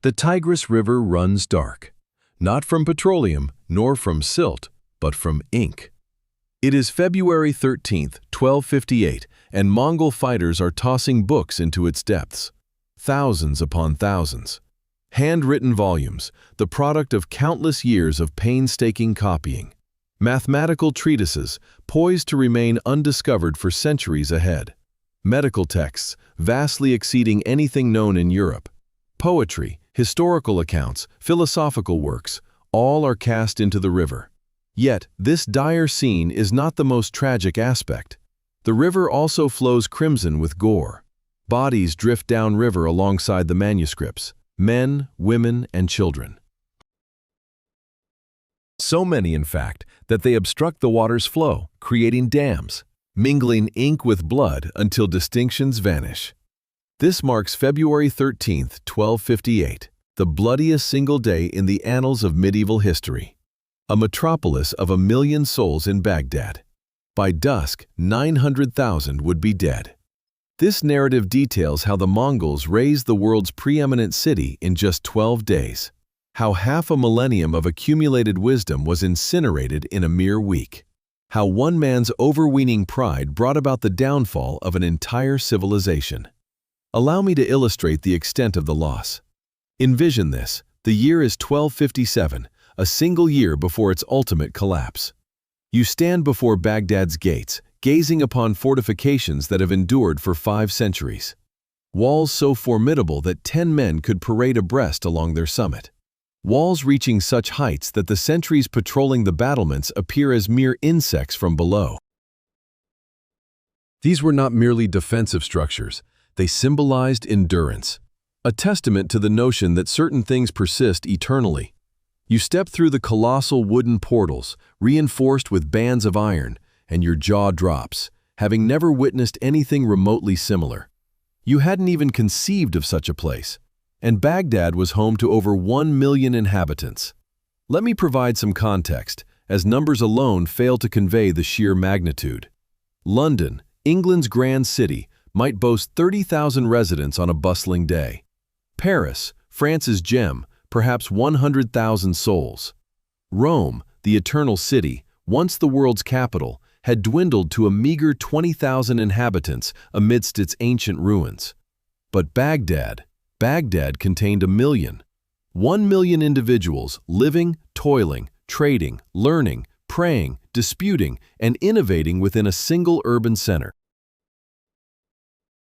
The Tigris River runs dark, not from petroleum nor from silt, but from ink. It is February 13th, 1258, and Mongol fighters are tossing books into its depths. Thousands upon thousands. Handwritten volumes, the product of countless years of painstaking copying. Mathematical treatises, poised to remain undiscovered for centuries ahead. Medical texts, vastly exceeding anything known in Europe. Poetry, historical accounts, philosophical works, all are cast into the river. Yet, this dire scene is not the most tragic aspect. The river also flows crimson with gore. Bodies drift downriver alongside the manuscripts. Men, women, and children. So many, in fact, that they obstruct the water's flow, creating dams, mingling ink with blood until distinctions vanish. This marks February 13th, 1258, the bloodiest single day in the annals of medieval history. A metropolis of 1 million souls in Baghdad. By dusk, 900,000 would be dead. This narrative details how the Mongols razed the world's preeminent city in just 12 days. How half a millennium of accumulated wisdom was incinerated in a mere week. How one man's overweening pride brought about the downfall of an entire civilization. Allow me to illustrate the extent of the loss. Envision this: the year is 1257, a single year before its ultimate collapse. You stand before Baghdad's gates, gazing upon fortifications that have endured for 5 centuries. Walls so formidable that 10 men could parade abreast along their summit. Walls reaching such heights that the sentries patrolling the battlements appear as mere insects from below. These were not merely defensive structures, they symbolized endurance, a testament to the notion that certain things persist eternally. You step through the colossal wooden portals, reinforced with bands of iron, and your jaw drops, having never witnessed anything remotely similar. You hadn't even conceived of such a place. And Baghdad was home to over 1 million inhabitants. Let me provide some context, as numbers alone fail to convey the sheer magnitude. London, England's grand city, might boast 30,000 residents on a bustling day. Paris, France's gem, perhaps 100,000 souls. Rome, the eternal city, once the world's capital, had dwindled to a meager 20,000 inhabitants amidst its ancient ruins. But Baghdad contained 1 million. 1 million individuals living, toiling, trading, learning, praying, disputing, and innovating within a single urban center.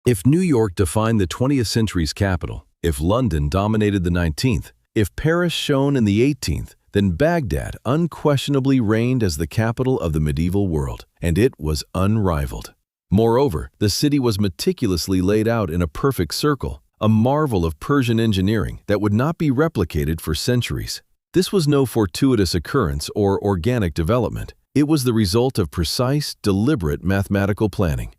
If New York defined the 20th century's capital, if London dominated the 19th, if Paris shone in the 18th, then Baghdad unquestionably reigned as the capital of the medieval world, and it was unrivaled. Moreover, the city was meticulously laid out in a perfect circle, a marvel of Persian engineering that would not be replicated for centuries. This was no fortuitous occurrence or organic development. It was the result of precise, deliberate mathematical planning.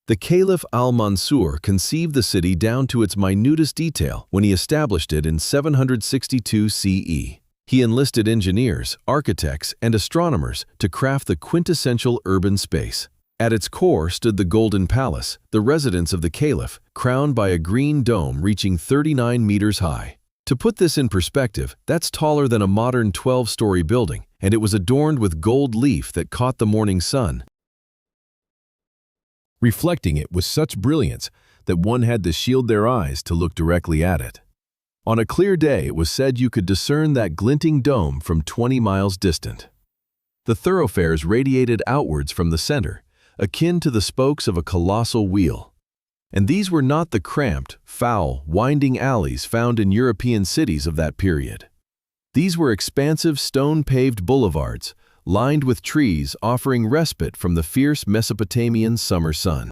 The Caliph al-Mansur conceived the city down to its minutest detail when he established it in 762 CE. He enlisted engineers, architects, and astronomers to craft the quintessential urban space. At its core stood the Golden Palace, the residence of the Caliph, crowned by a green dome reaching 39 meters high. To put this in perspective, that's taller than a modern 12-story building, and it was adorned with gold leaf that caught the morning sun, reflecting it with such brilliance that one had to shield their eyes to look directly at it. On a clear day, it was said you could discern that glinting dome from 20 miles distant. The thoroughfares radiated outwards from the center, akin to the spokes of a colossal wheel. And these were not the cramped, foul, winding alleys found in European cities of that period. These were expansive stone-paved boulevards, lined with trees offering respite from the fierce Mesopotamian summer sun.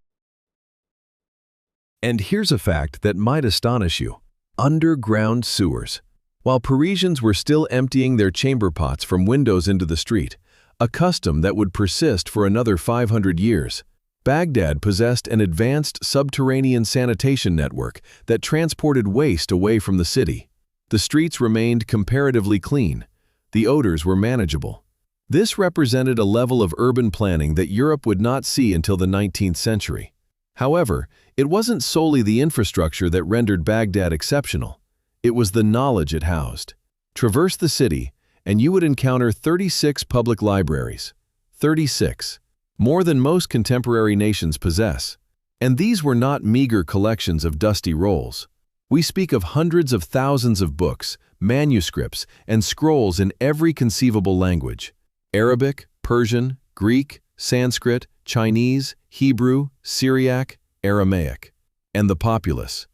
And here's a fact that might astonish you: underground sewers. While Parisians were still emptying their chamber pots from windows into the street, a custom that would persist for another 500 years, Baghdad possessed an advanced subterranean sanitation network that transported waste away from the city. The streets remained comparatively clean. The odors were manageable. This represented a level of urban planning that Europe would not see until the 19th century. However, it wasn't solely the infrastructure that rendered Baghdad exceptional. It was the knowledge it housed. Traverse the city, and you would encounter 36 public libraries. 36. More than most contemporary nations possess. And these were not meager collections of dusty rolls. We speak of hundreds of thousands of books, manuscripts, and scrolls in every conceivable language: Arabic, Persian, Greek, Sanskrit, Chinese, Hebrew, Syriac, Aramaic. And the populace.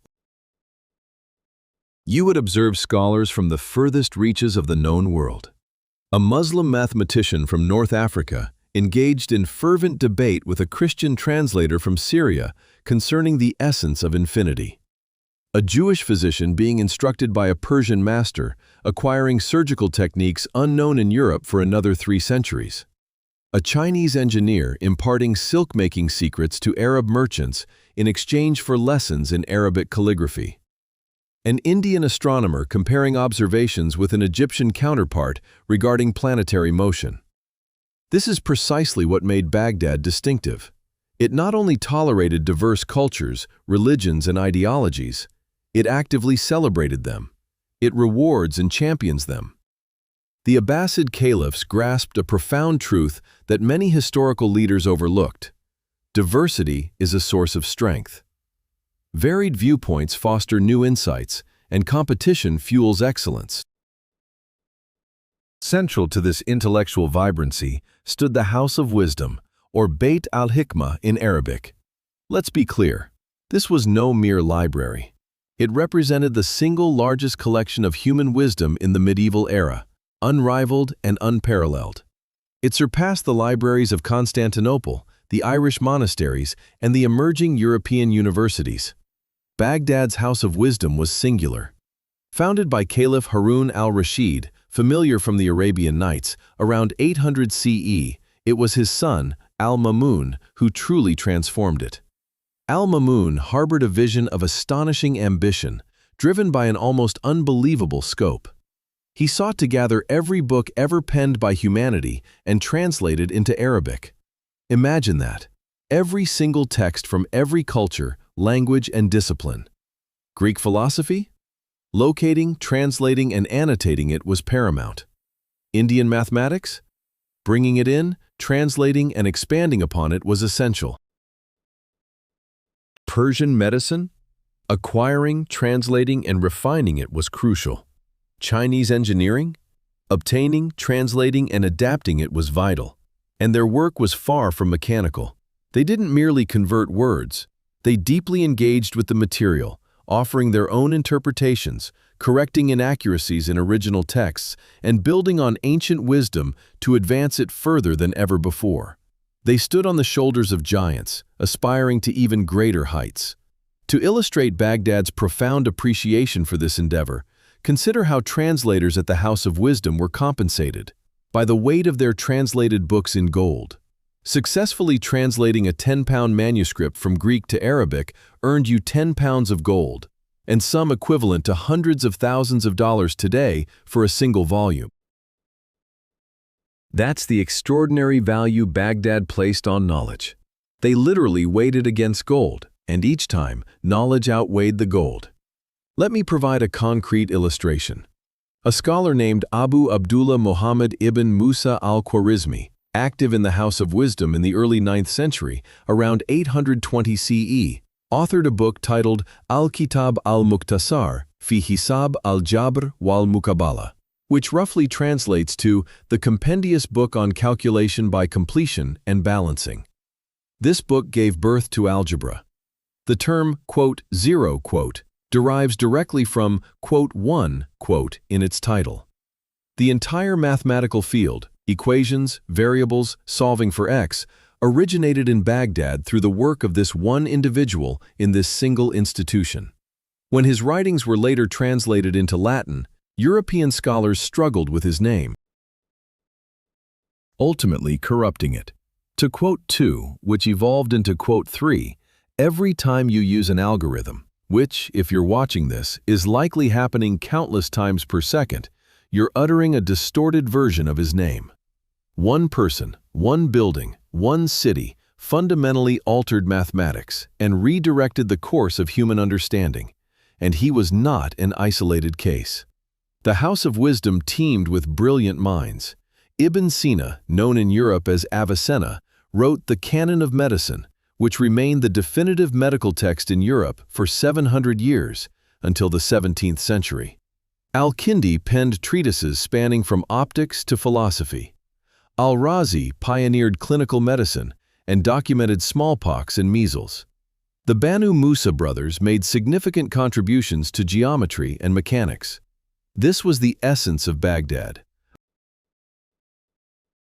You would observe scholars from the furthest reaches of the known world. A Muslim mathematician from North Africa engaged in fervent debate with a Christian translator from Syria concerning the essence of infinity. A Jewish physician being instructed by a Persian master, acquiring surgical techniques unknown in Europe for another 3 centuries. A Chinese engineer imparting silk-making secrets to Arab merchants in exchange for lessons in Arabic calligraphy. An Indian astronomer comparing observations with an Egyptian counterpart regarding planetary motion. This is precisely what made Baghdad distinctive. It not only tolerated diverse cultures, religions, and ideologies, it actively celebrated them. It rewards and champions them. The Abbasid Caliphs grasped a profound truth that many historical leaders overlooked. Diversity is a source of strength. Varied viewpoints foster new insights, and competition fuels excellence. Central to this intellectual vibrancy stood the House of Wisdom, or Beit al-Hikmah in Arabic. Let's be clear, this was no mere library. It represented the single largest collection of human wisdom in the medieval era, unrivaled and unparalleled. It surpassed the libraries of Constantinople, the Irish monasteries, and the emerging European universities. Baghdad's House of Wisdom was singular. Founded by Caliph Harun al-Rashid, familiar from the Arabian Nights, around 800 CE, it was his son, al-Mamun, who truly transformed it. Al-Mamun harbored a vision of astonishing ambition, driven by an almost unbelievable scope. He sought to gather every book ever penned by humanity and translate it into Arabic. Imagine that. Every single text from every culture, language, and discipline. Greek philosophy? Locating, translating, and annotating it was paramount. Indian mathematics? Bringing it in, translating, and expanding upon it was essential. Persian medicine? Acquiring, translating, and refining it was crucial. Chinese engineering? Obtaining, translating, and adapting it was vital. And their work was far from mechanical. They didn't merely convert words. They deeply engaged with the material, offering their own interpretations, correcting inaccuracies in original texts, and building on ancient wisdom to advance it further than ever before. They stood on the shoulders of giants, aspiring to even greater heights. To illustrate Baghdad's profound appreciation for this endeavor, consider how translators at the House of Wisdom were compensated by the weight of their translated books in gold. Successfully translating a 10-pound manuscript from Greek to Arabic earned you 10 pounds of gold, and some equivalent to hundreds of thousands of dollars today for a single volume. That's the extraordinary value Baghdad placed on knowledge. They literally weighed it against gold, and each time, knowledge outweighed the gold. Let me provide a concrete illustration. A scholar named Abu Abdullah Muhammad ibn Musa al-Khwarizmi, active in the House of Wisdom in the early 9th century, around 820 CE, authored a book titled Al-Kitab al-Mukhtasar fi Hisab al-Jabr wal-Muqabala, which roughly translates to the compendious book on calculation by completion and balancing. This book gave birth to algebra. The term, quote, zero, quote, derives directly from, quote, one, quote, in its title. The entire mathematical field, equations, variables, solving for x, originated in Baghdad through the work of this one individual in this single institution. When his writings were later translated into Latin, European scholars struggled with his name, ultimately corrupting it. To quote 2, which evolved into quote 3, every time you use an algorithm, which, if you're watching this, is likely happening countless times per second, you're uttering a distorted version of his name. One person, one building, one city fundamentally altered mathematics and redirected the course of human understanding. and he was not an isolated case. The House of Wisdom teemed with brilliant minds. Ibn Sina, known in Europe as Avicenna, wrote the Canon of Medicine, which remained the definitive medical text in Europe for 700 years, until the 17th century. Al-Kindi penned treatises spanning from optics to philosophy. Al-Razi pioneered clinical medicine and documented smallpox and measles. The Banu Musa brothers made significant contributions to geometry and mechanics. This was the essence of Baghdad,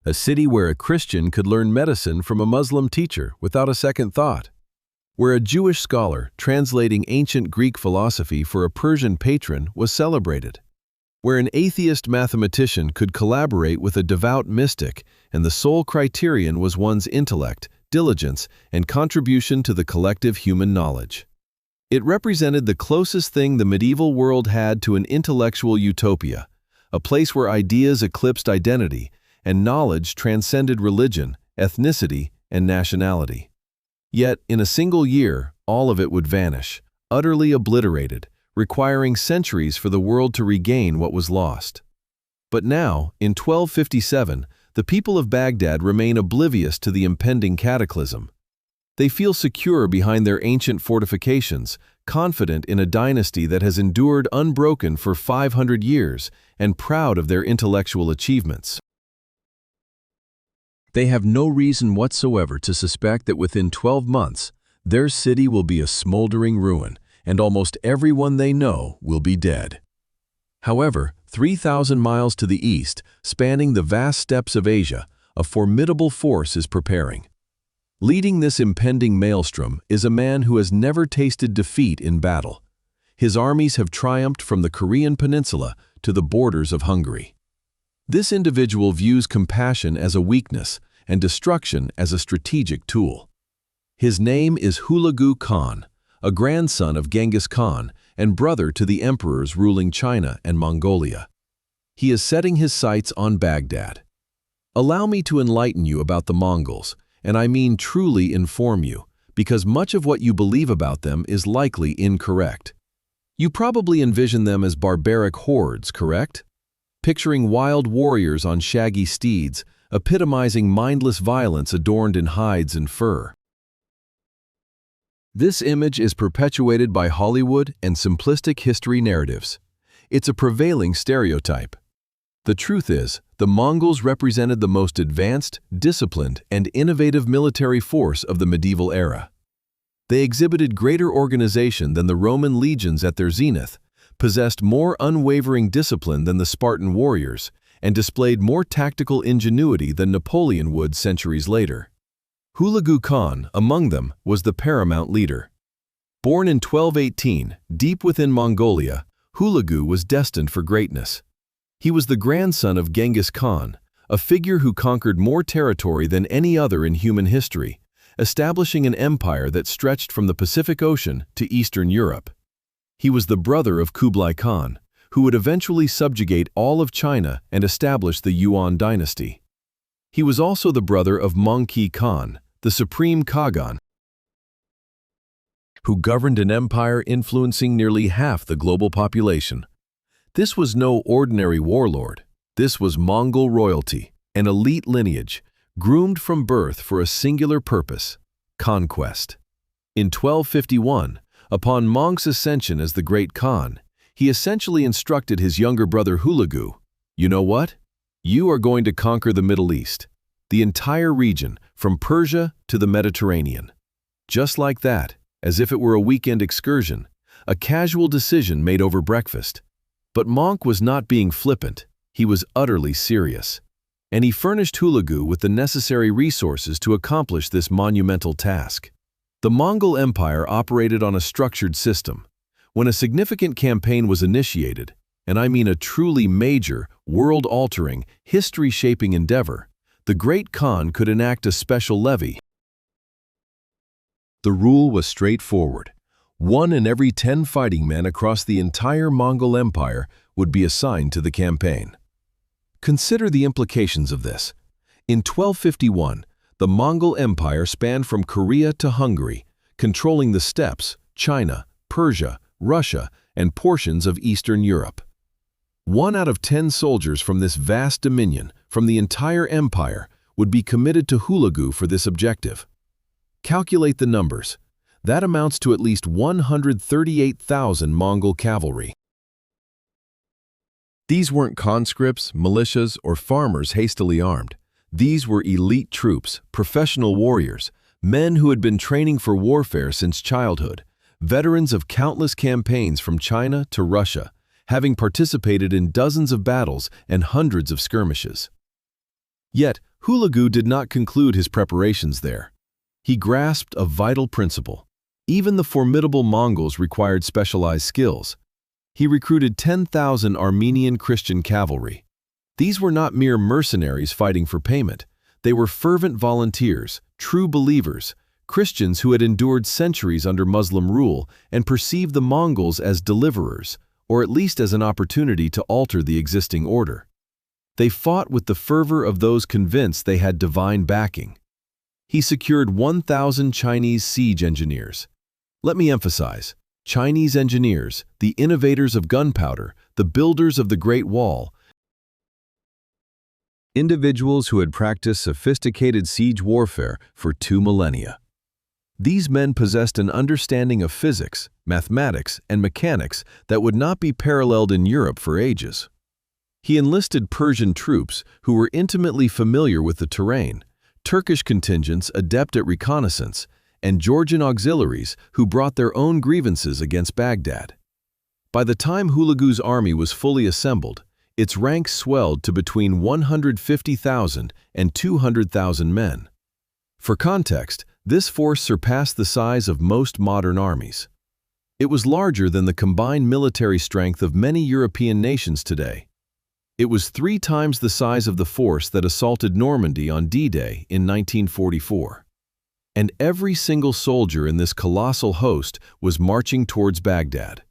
a city where a Christian could learn medicine from a Muslim teacher without a second thought, where a Jewish scholar translating ancient Greek philosophy for a Persian patron was celebrated, where an atheist mathematician could collaborate with a devout mystic and the sole criterion was one's intellect, diligence, and contribution to the collective human knowledge. It represented the closest thing the medieval world had to an intellectual utopia, a place where ideas eclipsed identity and knowledge transcended religion, ethnicity, and nationality. Yet, in a single year, all of it would vanish, utterly obliterated, requiring centuries for the world to regain what was lost. But now, in 1257, the people of Baghdad remain oblivious to the impending cataclysm. They feel secure behind their ancient fortifications, confident in a dynasty that has endured unbroken for 500 years and proud of their intellectual achievements. They have no reason whatsoever to suspect that within 12 months, their city will be a smoldering ruin, and almost everyone they know will be dead. However, 3,000 miles to the east, spanning the vast steppes of Asia, a formidable force is preparing. Leading this impending maelstrom is a man who has never tasted defeat in battle. His armies have triumphed from the Korean peninsula to the borders of Hungary. This individual views compassion as a weakness and destruction as a strategic tool. His name is Hulagu Khan, a grandson of Genghis Khan and brother to the emperors ruling China and Mongolia. He is setting his sights on Baghdad. Allow me to enlighten you about the Mongols, and I mean truly inform you, because much of what you believe about them is likely incorrect. You probably envision them as barbaric hordes, correct? Picturing wild warriors on shaggy steeds, epitomizing mindless violence adorned in hides and fur. This image is perpetuated by Hollywood and simplistic history narratives. It's a prevailing stereotype. The truth is, the Mongols represented the most advanced, disciplined, and innovative military force of the medieval era. They exhibited greater organization than the Roman legions at their zenith, possessed more unwavering discipline than the Spartan warriors, and displayed more tactical ingenuity than Napoleon would centuries later. Hulagu Khan, among them, was the paramount leader. Born in 1218, deep within Mongolia, Hulagu was destined for greatness. He was the grandson of Genghis Khan, a figure who conquered more territory than any other in human history, establishing an empire that stretched from the Pacific Ocean to Eastern Europe. He was the brother of Kublai Khan, who would eventually subjugate all of China and establish the Yuan dynasty. He was also the brother of Mongol Khan, the supreme Khagan, who governed an empire influencing nearly half the global population. This was no ordinary warlord. This was Mongol royalty, an elite lineage, groomed from birth for a singular purpose: conquest. In 1251, upon Mong's ascension as the Great Khan, he essentially instructed his younger brother Hulagu, "You know what? You are going to conquer the Middle East, the entire region, from Persia to the Mediterranean." Just like that, as if it were a weekend excursion, a casual decision made over breakfast. But Mong was not being flippant, he was utterly serious. And he furnished Hulagu with the necessary resources to accomplish this monumental task. The Mongol Empire operated on a structured system. When a significant campaign was initiated, and I mean a truly major, world-altering, history-shaping endeavor, the Great Khan could enact a special levy. The rule was straightforward. 1 in every 10 fighting men across the entire Mongol Empire would be assigned to the campaign. Consider the implications of this. In 1251, the Mongol Empire spanned from Korea to Hungary, controlling the steppes, China, Persia, Russia, and portions of Eastern Europe. 1 out of 10 soldiers from this vast dominion, from the entire empire, would be committed to Hulagu for this objective. Calculate the numbers. That amounts to at least 138,000 Mongol cavalry. These weren't conscripts, militias, or farmers hastily armed. These were elite troops, professional warriors, men who had been training for warfare since childhood, veterans of countless campaigns from China to Russia, having participated in dozens of battles and hundreds of skirmishes. Yet, Hulagu did not conclude his preparations there. He grasped a vital principle. Even the formidable Mongols required specialized skills. He recruited 10,000 Armenian Christian cavalry. These were not mere mercenaries fighting for payment. They were fervent volunteers, true believers, Christians who had endured centuries under Muslim rule and perceived the Mongols as deliverers, or at least as an opportunity to alter the existing order. They fought with the fervor of those convinced they had divine backing. He secured 1,000 Chinese siege engineers. Let me emphasize, Chinese engineers, the innovators of gunpowder, the builders of the Great Wall, individuals who had practiced sophisticated siege warfare for 2 millennia. These men possessed an understanding of physics, mathematics, and mechanics that would not be paralleled in Europe for ages. He enlisted Persian troops who were intimately familiar with the terrain, Turkish contingents adept at reconnaissance, and Georgian auxiliaries who brought their own grievances against Baghdad. By the time Hulagu's army was fully assembled, its ranks swelled to between 150,000 and 200,000 men. For context, this force surpassed the size of most modern armies. It was larger than the combined military strength of many European nations today. It was 3 times the size of the force that assaulted Normandy on D-Day in 1944. And every single soldier in this colossal host was marching towards Baghdad.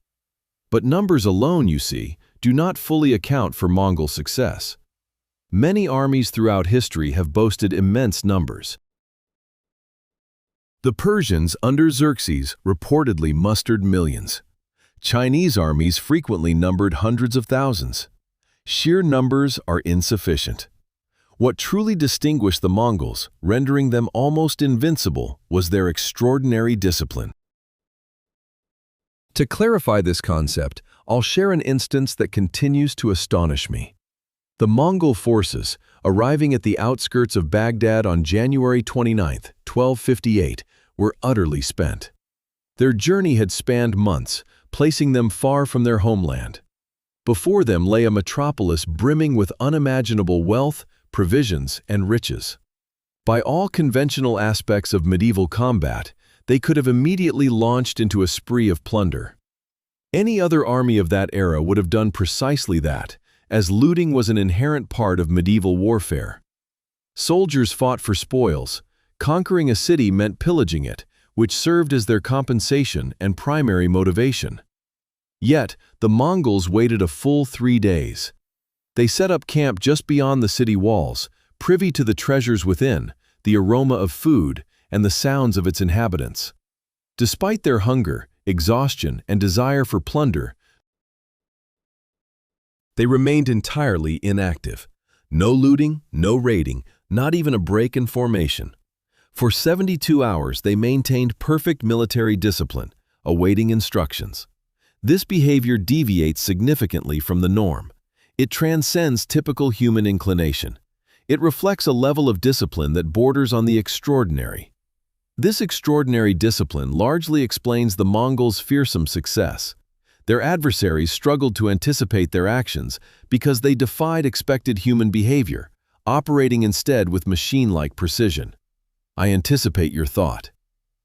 But numbers alone, you see, do not fully account for Mongol success. Many armies throughout history have boasted immense numbers. The Persians under Xerxes reportedly mustered millions. Chinese armies frequently numbered hundreds of thousands. Sheer numbers are insufficient. What truly distinguished the Mongols, rendering them almost invincible, was their extraordinary discipline. To clarify this concept, I'll share an instance that continues to astonish me. The Mongol forces, arriving at the outskirts of Baghdad on January 29, 1258, were utterly spent. Their journey had spanned months, placing them far from their homeland. Before them lay a metropolis brimming with unimaginable wealth, provisions, and riches. By all conventional aspects of medieval combat, they could have immediately launched into a spree of plunder. Any other army of that era would have done precisely that, as looting was an inherent part of medieval warfare. Soldiers fought for spoils. Conquering a city meant pillaging it, which served as their compensation and primary motivation. Yet, the Mongols waited a full 3 days. They set up camp just beyond the city walls, privy to the treasures within, the aroma of food, and the sounds of its inhabitants. Despite their hunger, exhaustion, and desire for plunder, they remained entirely inactive. No looting, no raiding, not even a break in formation. For 72 hours, they maintained perfect military discipline, awaiting instructions. This behavior deviates significantly from the norm. It transcends typical human inclination. It reflects a level of discipline that borders on the extraordinary. This extraordinary discipline largely explains the Mongols' fearsome success. Their adversaries struggled to anticipate their actions because they defied expected human behavior, operating instead with machine-like precision. I anticipate your thought.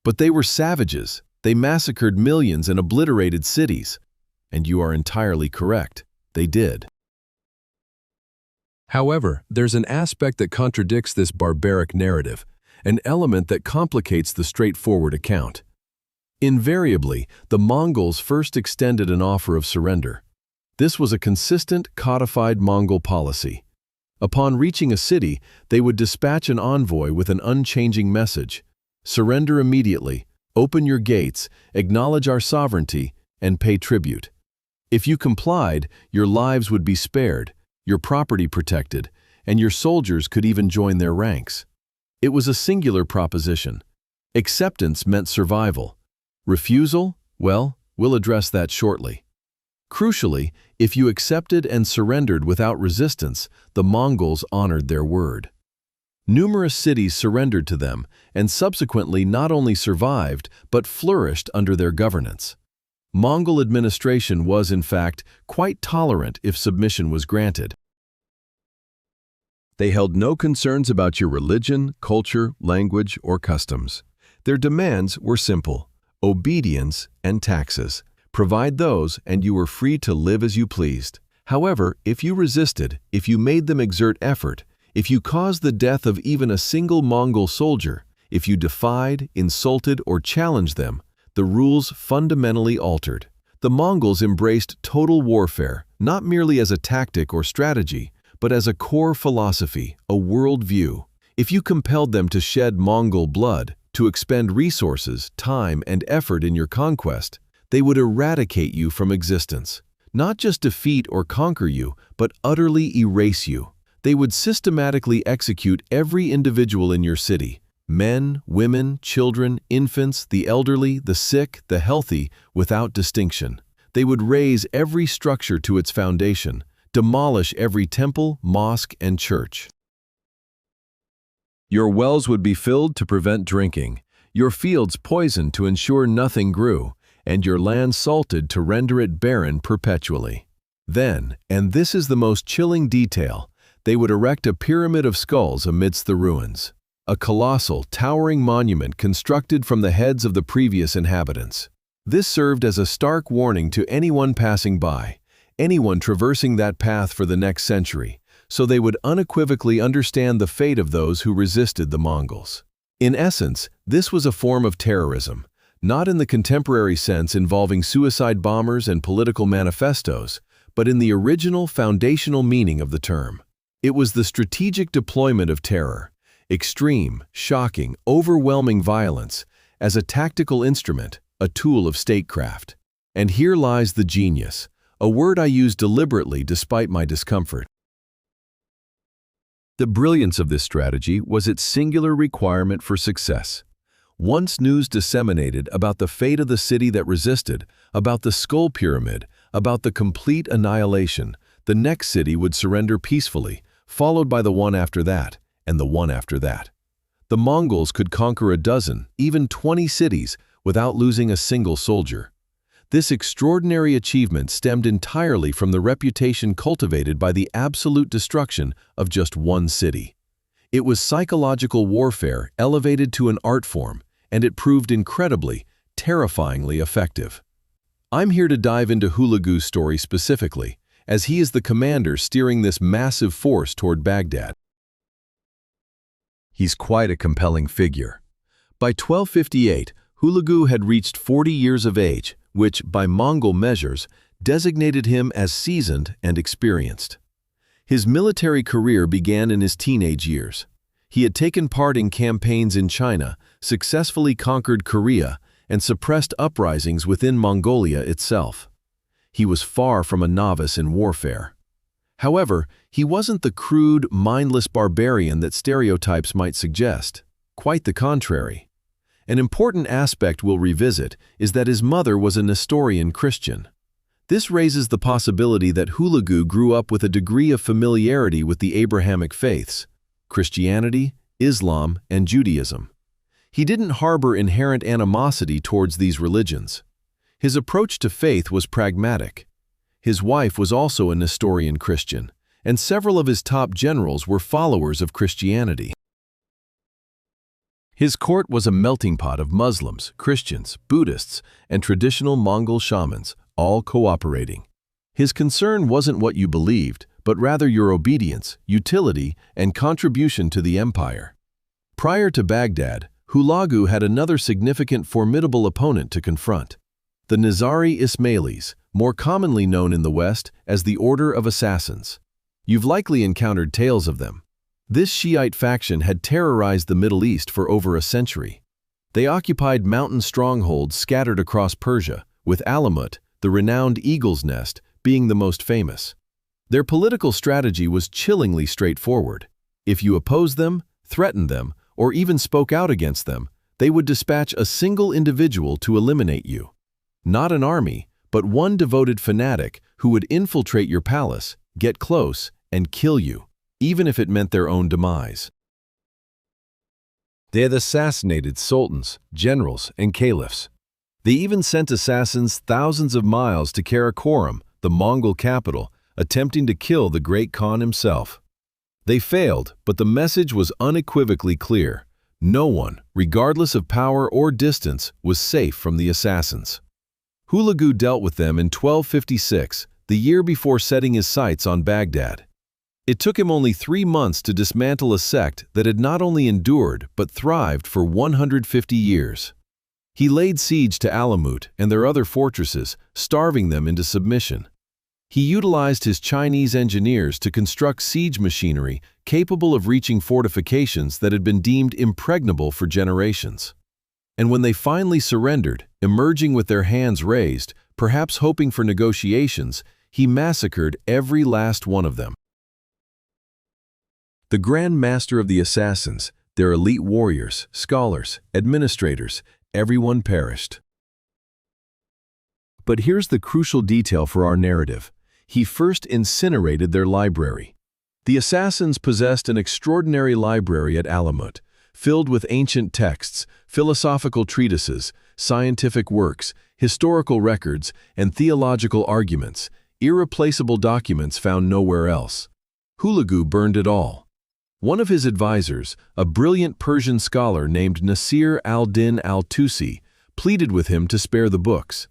But they were savages. They massacred millions and obliterated cities. And you are entirely correct. They did. However, there's an aspect that contradicts this barbaric narrative, an element that complicates the straightforward account. Invariably, the Mongols first extended an offer of surrender. This was a consistent, codified Mongol policy. Upon reaching a city, they would dispatch an envoy with an unchanging message: surrender immediately, open your gates, acknowledge our sovereignty, and pay tribute. If you complied, your lives would be spared, your property protected, and your soldiers could even join their ranks. It was a singular proposition. Acceptance meant survival. Refusal? Well, we'll address that shortly. Crucially, if you accepted and surrendered without resistance, the Mongols honored their word. Numerous cities surrendered to them and subsequently not only survived but flourished under their governance. Mongol administration was, in fact, quite tolerant if submission was granted. They held no concerns about your religion, culture, language, or customs. Their demands were simple: obedience and taxes. Provide those, and you were free to live as you pleased. However, if you resisted, if you made them exert effort, if you caused the death of even a single Mongol soldier, if you defied, insulted, or challenged them, the rules fundamentally altered. The Mongols embraced total warfare, not merely as a tactic or strategy, but as a core philosophy, a worldview. If you compelled them to shed Mongol blood, to expend resources, time, and effort in your conquest, they would eradicate you from existence. Not just defeat or conquer you, but utterly erase you. They would systematically execute every individual in your city: men, women, children, infants, the elderly, the sick, the healthy, without distinction. They would raze every structure to its foundation, demolish every temple, mosque, and church. Your wells would be filled to prevent drinking, your fields poisoned to ensure nothing grew, and your land salted to render it barren perpetually. Then, and this is the most chilling detail, they would erect a pyramid of skulls amidst the ruins, a colossal, towering monument constructed from the heads of the previous inhabitants. This served as a stark warning to anyone passing by, anyone traversing that path for the next century, so they would unequivocally understand the fate of those who resisted the Mongols. In essence, this was a form of terrorism, not in the contemporary sense involving suicide bombers and political manifestos, but in the original foundational meaning of the term. It was the strategic deployment of terror, extreme, shocking, overwhelming violence, as a tactical instrument, a tool of statecraft. And here lies the genius, a word I use deliberately despite my discomfort. The brilliance of this strategy was its singular requirement for success. Once news disseminated about the fate of the city that resisted, about the skull pyramid, about the complete annihilation, the next city would surrender peacefully, followed by the one after that, and the one after that. The Mongols could conquer a dozen, even 20 cities, without losing a single soldier. This extraordinary achievement stemmed entirely from the reputation cultivated by the absolute destruction of just one city. It was psychological warfare elevated to an art form, and it proved incredibly, terrifyingly effective. I'm here to dive into Hulagu's story specifically, as he is the commander steering this massive force toward Baghdad. He's quite a compelling figure. By 1258, Hulagu had reached 40 years of age, which, by Mongol measures, designated him as seasoned and experienced. His military career began in his teenage years. He had taken part in campaigns in China, successfully conquered Korea, and suppressed uprisings within Mongolia itself. He was far from a novice in warfare. However, he wasn't the crude, mindless barbarian that stereotypes might suggest. Quite the contrary. An important aspect we'll revisit is that his mother was a Nestorian Christian. This raises the possibility that Hulagu grew up with a degree of familiarity with the Abrahamic faiths, Christianity, Islam, and Judaism. He didn't harbor inherent animosity towards these religions. His approach to faith was pragmatic. His wife was also a Nestorian Christian, and several of his top generals were followers of Christianity. His court was a melting pot of Muslims, Christians, Buddhists, and traditional Mongol shamans, all cooperating. His concern wasn't what you believed, but rather your obedience, utility, and contribution to the empire. Prior to Baghdad, Hulagu had another significant formidable opponent to confront: the Nizari Ismailis, more commonly known in the West as the Order of Assassins. You've likely encountered tales of them. This Shiite faction had terrorized the Middle East for over a century. They occupied mountain strongholds scattered across Persia, with Alamut, the renowned Eagle's Nest being the most famous. Their political strategy was chillingly straightforward. If you opposed them, threatened them, or even spoke out against them, they would dispatch a single individual to eliminate you. Not an army, but one devoted fanatic who would infiltrate your palace, get close, and kill you, even if it meant their own demise. They had assassinated sultans, generals, and caliphs. They even sent assassins thousands of miles to Karakoram, the Mongol capital, attempting to kill the great Khan himself. They failed, but the message was unequivocally clear. No one, regardless of power or distance, was safe from the assassins. Hulagu dealt with them in 1256, the year before setting his sights on Baghdad. It took him only 3 months to dismantle a sect that had not only endured but thrived for 150 years. He laid siege to Alamut and their other fortresses, starving them into submission. He utilized his Chinese engineers to construct siege machinery capable of reaching fortifications that had been deemed impregnable for generations. And when they finally surrendered, emerging with their hands raised, perhaps hoping for negotiations, he massacred every last one of them. The Grand Master of the Assassins, their elite warriors, scholars, administrators, everyone perished. But here's the crucial detail for our narrative. He first incinerated their library. The assassins possessed an extraordinary library at Alamut, filled with ancient texts, philosophical treatises, scientific works, historical records, and theological arguments, irreplaceable documents found nowhere else. Hulagu burned it all. One of his advisors, a brilliant Persian scholar named Nasir al-Din al-Tusi, pleaded with him to spare the books.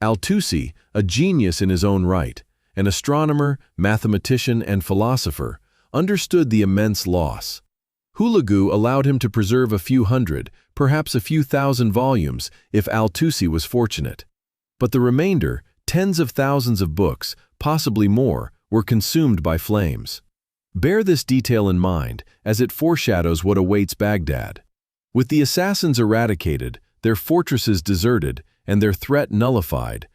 Al-Tusi, a genius in his own right, an astronomer, mathematician, and philosopher, understood the immense loss. Hulagu allowed him to preserve a few hundred, perhaps a few thousand volumes if Al-Tusi was fortunate. But the remainder, tens of thousands of books, possibly more, were consumed by flames. Bear this detail in mind, as it foreshadows what awaits Baghdad. With the assassins eradicated, their fortresses deserted, and their threat nullified,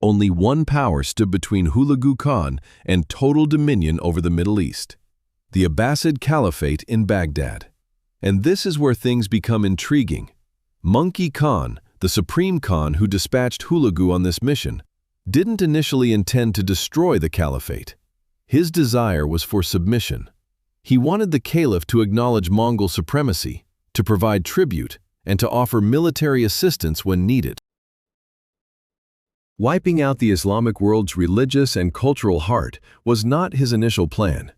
only one power stood between Hulagu Khan and total dominion over the Middle East: the Abbasid Caliphate in Baghdad. And this is where things become intriguing. Monkey Khan, the supreme Khan who dispatched Hulagu on this mission, didn't initially intend to destroy the caliphate. His desire was for submission. He wanted the caliph to acknowledge Mongol supremacy, to provide tribute, and to offer military assistance when needed. Wiping out the Islamic world's religious and cultural heart was not his initial plan.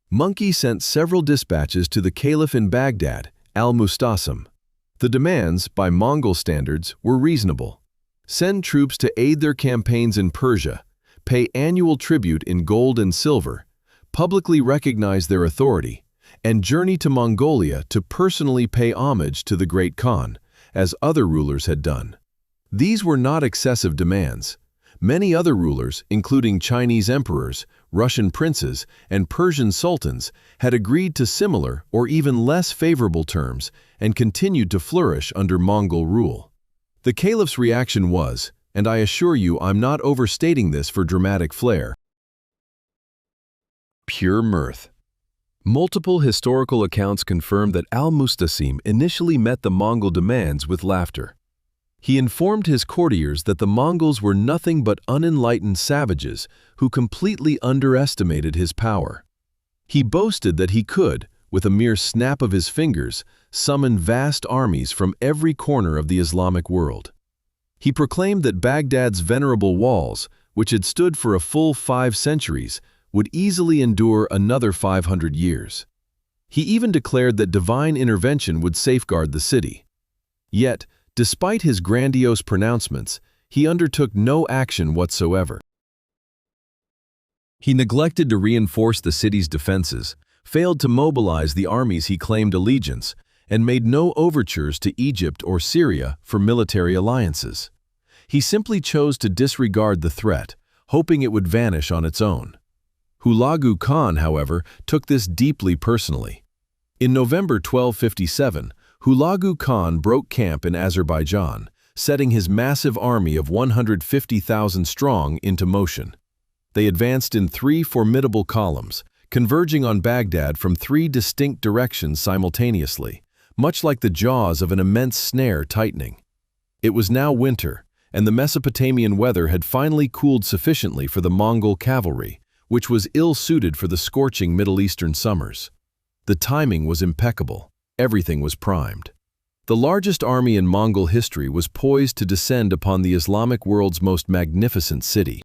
Monkey sent several dispatches to the caliph in Baghdad, al-Mustasim. The demands, by Mongol standards, were reasonable. Send troops to aid their campaigns in Persia, pay annual tribute in gold and silver, publicly recognize their authority, and journey to Mongolia to personally pay homage to the great Khan, as other rulers had done. These were not excessive demands. Many other rulers, including Chinese emperors, Russian princes, and Persian sultans, had agreed to similar or even less favorable terms and continued to flourish under Mongol rule. The caliph's reaction was, and I assure you I'm not overstating this for dramatic flair, pure mirth. Multiple historical accounts confirm that al-Mustasim initially met the Mongol demands with laughter. He informed his courtiers that the Mongols were nothing but unenlightened savages who completely underestimated his power. He boasted that he could, with a mere snap of his fingers, summon vast armies from every corner of the Islamic world. He proclaimed that Baghdad's venerable walls, which had stood for a full 5 centuries, would easily endure another 500 years. He even declared that divine intervention would safeguard the city. Yet, despite his grandiose pronouncements, he undertook no action whatsoever. He neglected to reinforce the city's defenses, failed to mobilize the armies he claimed allegiance, and made no overtures to Egypt or Syria for military alliances. He simply chose to disregard the threat, hoping it would vanish on its own. Hulagu Khan, however, took this deeply personally. In November 1257, Hulagu Khan broke camp in Azerbaijan, setting his massive army of 150,000 strong into motion. They advanced in 3 formidable columns, converging on Baghdad from 3 distinct directions simultaneously, much like the jaws of an immense snare tightening. It was now winter, and the Mesopotamian weather had finally cooled sufficiently for the Mongol cavalry, which was ill-suited for the scorching Middle Eastern summers. The timing was impeccable. Everything was primed. The largest army in Mongol history was poised to descend upon the Islamic world's most magnificent city.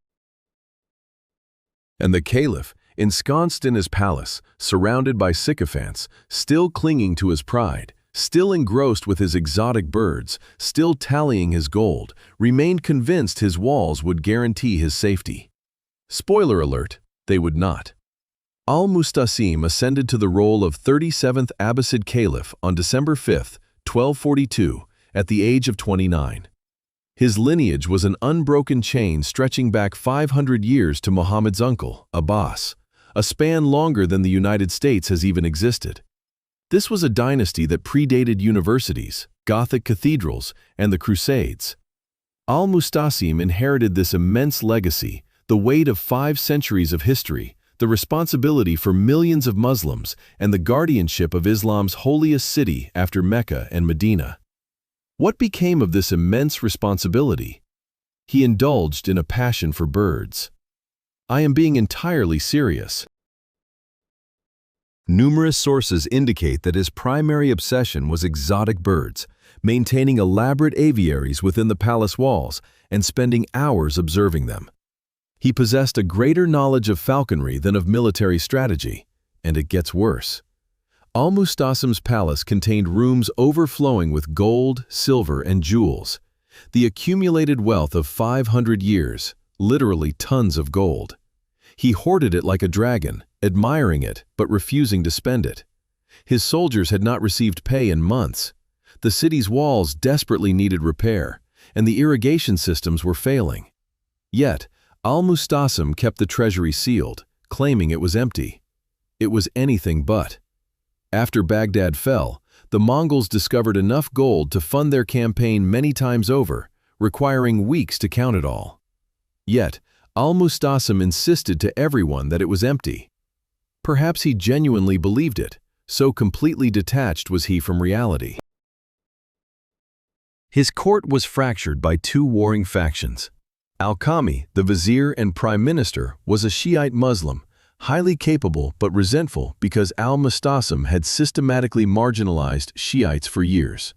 And the Caliph, ensconced in his palace, surrounded by sycophants, still clinging to his pride, still engrossed with his exotic birds, still tallying his gold, remained convinced his walls would guarantee his safety. Spoiler alert, they would not. Al-Mustasim ascended to the role of 37th Abbasid Caliph on December 5, 1242, at the age of 29. His lineage was an unbroken chain stretching back 500 years to Muhammad's uncle, Abbas, a span longer than the United States has even existed. This was a dynasty that predated universities, Gothic cathedrals, and the Crusades. Al-Mustasim inherited this immense legacy, the weight of 5 centuries of history, the responsibility for millions of Muslims, and the guardianship of Islam's holiest city after Mecca and Medina. What became of this immense responsibility? He indulged in a passion for birds. I am being entirely serious. Numerous sources indicate that his primary obsession was exotic birds, maintaining elaborate aviaries within the palace walls and spending hours observing them. He possessed a greater knowledge of falconry than of military strategy, and it gets worse. Al-Mustasim's palace contained rooms overflowing with gold, silver, and jewels, the accumulated wealth of 500 years, literally tons of gold. He hoarded it like a dragon, admiring it but refusing to spend it. His soldiers had not received pay in months. The city's walls desperately needed repair, and the irrigation systems were failing. Yet, Al-Mustasim kept the treasury sealed, claiming it was empty. It was anything but. After Baghdad fell, the Mongols discovered enough gold to fund their campaign many times over, requiring weeks to count it all. Yet, Al-Mustasim insisted to everyone that it was empty. Perhaps he genuinely believed it, so completely detached was he from reality. His court was fractured by 2 warring factions. Al-Qami, the vizier and prime minister, was a Shiite Muslim, highly capable but resentful because Al-Mustasim had systematically marginalized Shiites for years.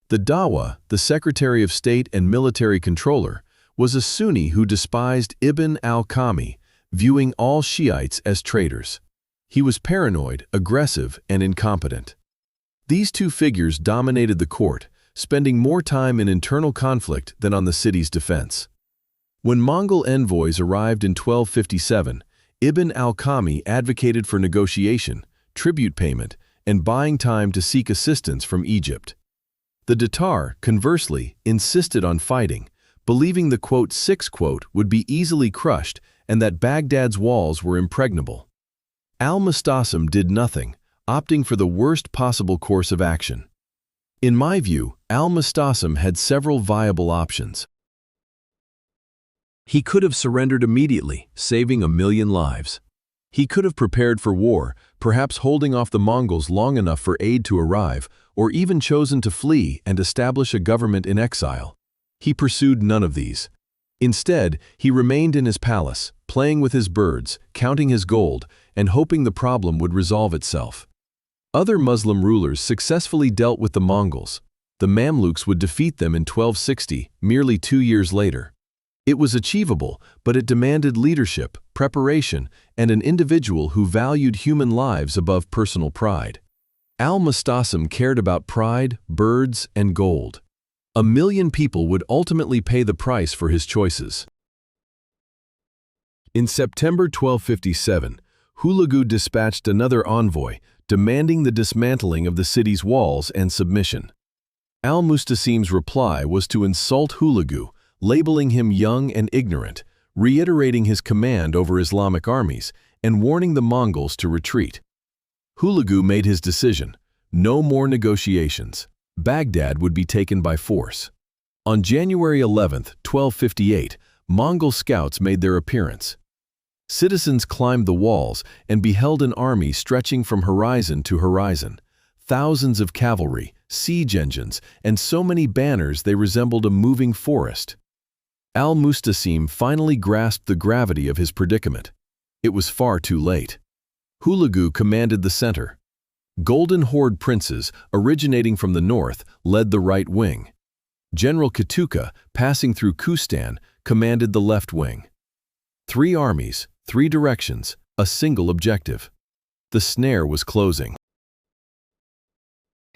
The Dawa, the Secretary of State and military controller, was a Sunni who despised Ibn al-Qami, viewing all Shiites as traitors. He was paranoid, aggressive, and incompetent. These 2 figures dominated the court, spending more time in internal conflict than on the city's defense. When Mongol envoys arrived in 1257, Ibn al-Qami advocated for negotiation, tribute payment, and buying time to seek assistance from Egypt. The Tatar, conversely, insisted on fighting, believing the "Six" would be easily crushed and that Baghdad's walls were impregnable. Al-Mustasim did nothing, opting for the worst possible course of action. In my view, Al-Mustasim had several viable options. He could have surrendered immediately, saving 1,000,000 lives. He could have prepared for war, perhaps holding off the Mongols long enough for aid to arrive, or even chosen to flee and establish a government in exile. He pursued none of these. Instead, he remained in his palace, playing with his birds, counting his gold, and hoping the problem would resolve itself. Other Muslim rulers successfully dealt with the Mongols. The Mamluks would defeat them in 1260, merely 2 years later. It was achievable, but it demanded leadership, preparation, and an individual who valued human lives above personal pride. Al-Mustasim cared about pride, birds, and gold. 1,000,000 people would ultimately pay the price for his choices. In September 1257, Hulagu dispatched another envoy, demanding the dismantling of the city's walls and submission. Al-Mustasim's reply was to insult Hulagu, labeling him young and ignorant, reiterating his command over Islamic armies, and warning the Mongols to retreat. Hulagu made his decision: no more negotiations. Baghdad would be taken by force. On January 11, 1258, Mongol scouts made their appearance. Citizens climbed the walls and beheld an army stretching from horizon to horizon. Thousands of cavalry, siege engines, and so many banners they resembled a moving forest. Al-Mustasim finally grasped the gravity of his predicament. It was far too late. Hulagu commanded the center. Golden Horde princes, originating from the north, led the right wing. General Katuka, passing through Kustan, commanded the left wing. 3 armies, 3 directions, a single objective. The snare was closing.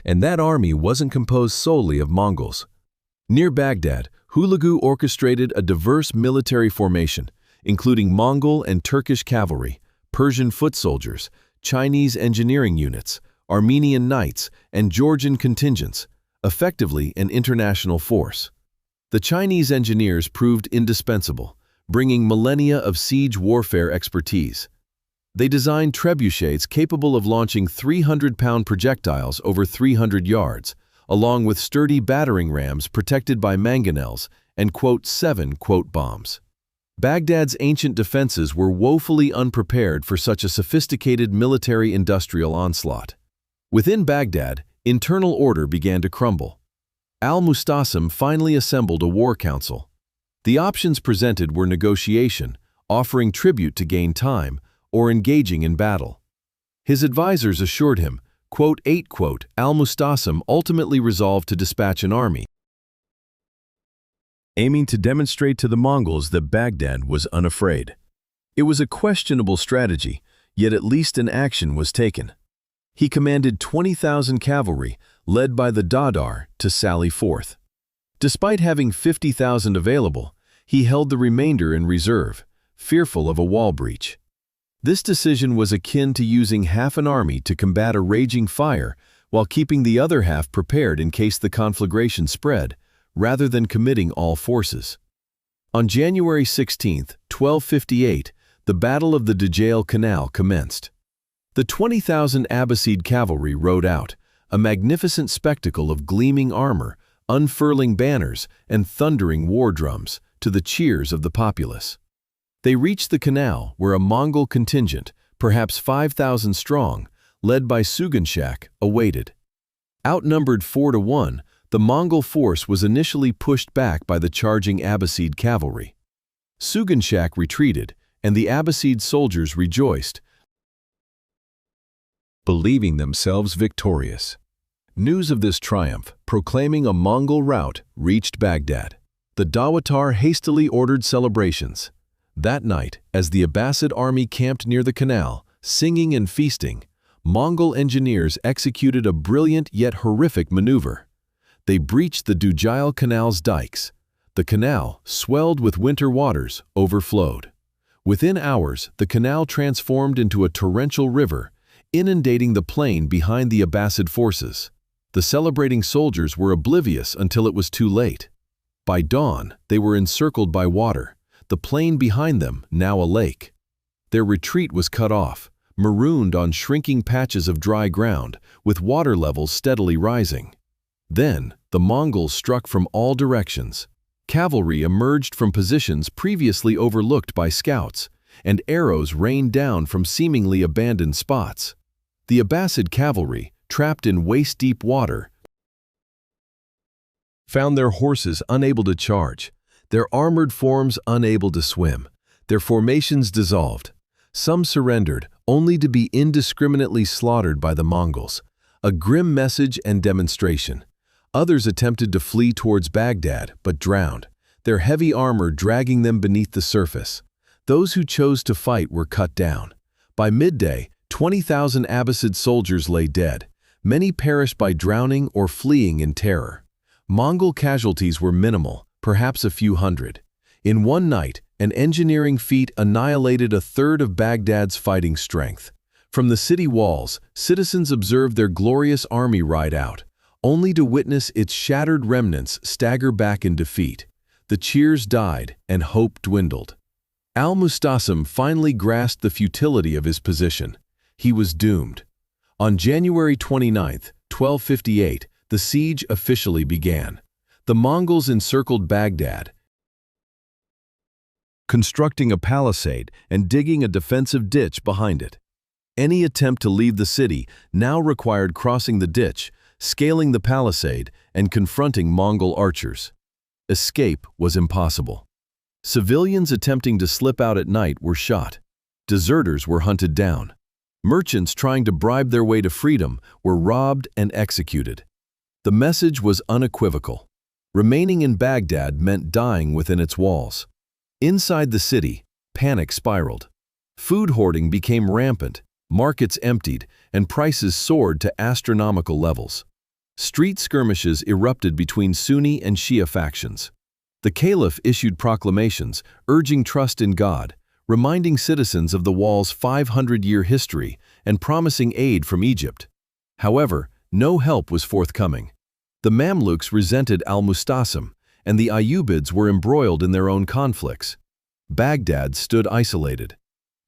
And that army wasn't composed solely of Mongols. Near Baghdad, Hulagu orchestrated a diverse military formation, including Mongol and Turkish cavalry, Persian foot soldiers, Chinese engineering units, Armenian knights, and Georgian contingents, effectively an international force. The Chinese engineers proved indispensable, bringing millennia of siege warfare expertise. They designed trebuchets capable of launching 300-pound projectiles over 300 yards, along with sturdy battering rams protected by mangonels and "7" bombs. Baghdad's ancient defenses were woefully unprepared for such a sophisticated military-industrial onslaught. Within Baghdad, internal order began to crumble. Al-Mustasim finally assembled a war council. The options presented were negotiation, offering tribute to gain time, or engaging in battle. His advisors assured him, Al-Mustasim ultimately resolved to dispatch an army, aiming to demonstrate to the Mongols that Baghdad was unafraid. It was a questionable strategy, yet at least an action was taken. He commanded 20,000 cavalry, led by the Dadar, to sally forth. Despite having 50,000 available, he held the remainder in reserve, fearful of a wall breach. This decision was akin to using half an army to combat a raging fire while keeping the other half prepared in case the conflagration spread, rather than committing all forces. On January 16, 1258, the Battle of the Djeil Canal commenced. The 20,000 Abbasid cavalry rode out, a magnificent spectacle of gleaming armor, unfurling banners, and thundering war drums, to the cheers of the populace. They reached the canal where a Mongol contingent, perhaps 5,000 strong, led by Suganshak, awaited. Outnumbered 4-1, the Mongol force was initially pushed back by the charging Abbasid cavalry. Suganshak retreated, and the Abbasid soldiers rejoiced, believing themselves victorious. News of this triumph, proclaiming a Mongol rout, reached Baghdad. The Dawatar hastily ordered celebrations. That night, as the Abbasid army camped near the canal, singing and feasting, Mongol engineers executed a brilliant yet horrific maneuver. They breached the Djeil Canal's dikes. The canal, swelled with winter waters, overflowed. Within hours, the canal transformed into a torrential river, inundating the plain behind the Abbasid forces. The celebrating soldiers were oblivious until it was too late. By dawn, they were encircled by water, the plain behind them now a lake. Their retreat was cut off, marooned on shrinking patches of dry ground, with water levels steadily rising. Then, the Mongols struck from all directions. Cavalry emerged from positions previously overlooked by scouts, and arrows rained down from seemingly abandoned spots. The Abbasid cavalry, trapped in waist-deep water, found their horses unable to charge, their armored forms unable to swim, their formations dissolved. Some surrendered, only to be indiscriminately slaughtered by the Mongols, a grim message and demonstration. Others attempted to flee towards Baghdad, but drowned, their heavy armor dragging them beneath the surface. Those who chose to fight were cut down. By midday, 20,000 Abbasid soldiers lay dead. Many perished by drowning or fleeing in terror. Mongol casualties were minimal, perhaps a few hundred. In one night, an engineering feat annihilated a third of Baghdad's fighting strength. From the city walls, citizens observed their glorious army ride out, only to witness its shattered remnants stagger back in defeat. The cheers died and hope dwindled. Al-Mustasim finally grasped the futility of his position. He was doomed. On January 29, 1258, the siege officially began. The Mongols encircled Baghdad, constructing a palisade and digging a defensive ditch behind it. Any attempt to leave the city now required crossing the ditch, scaling the palisade, and confronting Mongol archers. Escape was impossible. Civilians attempting to slip out at night were shot. Deserters were hunted down. Merchants trying to bribe their way to freedom were robbed and executed. The message was unequivocal. Remaining in Baghdad meant dying within its walls. Inside the city, panic spiraled. Food hoarding became rampant, markets emptied, and prices soared to astronomical levels. Street skirmishes erupted between Sunni and Shia factions. The Caliph issued proclamations urging trust in God, reminding citizens of the wall's 500-year history and promising aid from Egypt. However, no help was forthcoming. The Mamluks resented al-Mustasim, and the Ayyubids were embroiled in their own conflicts. Baghdad stood isolated.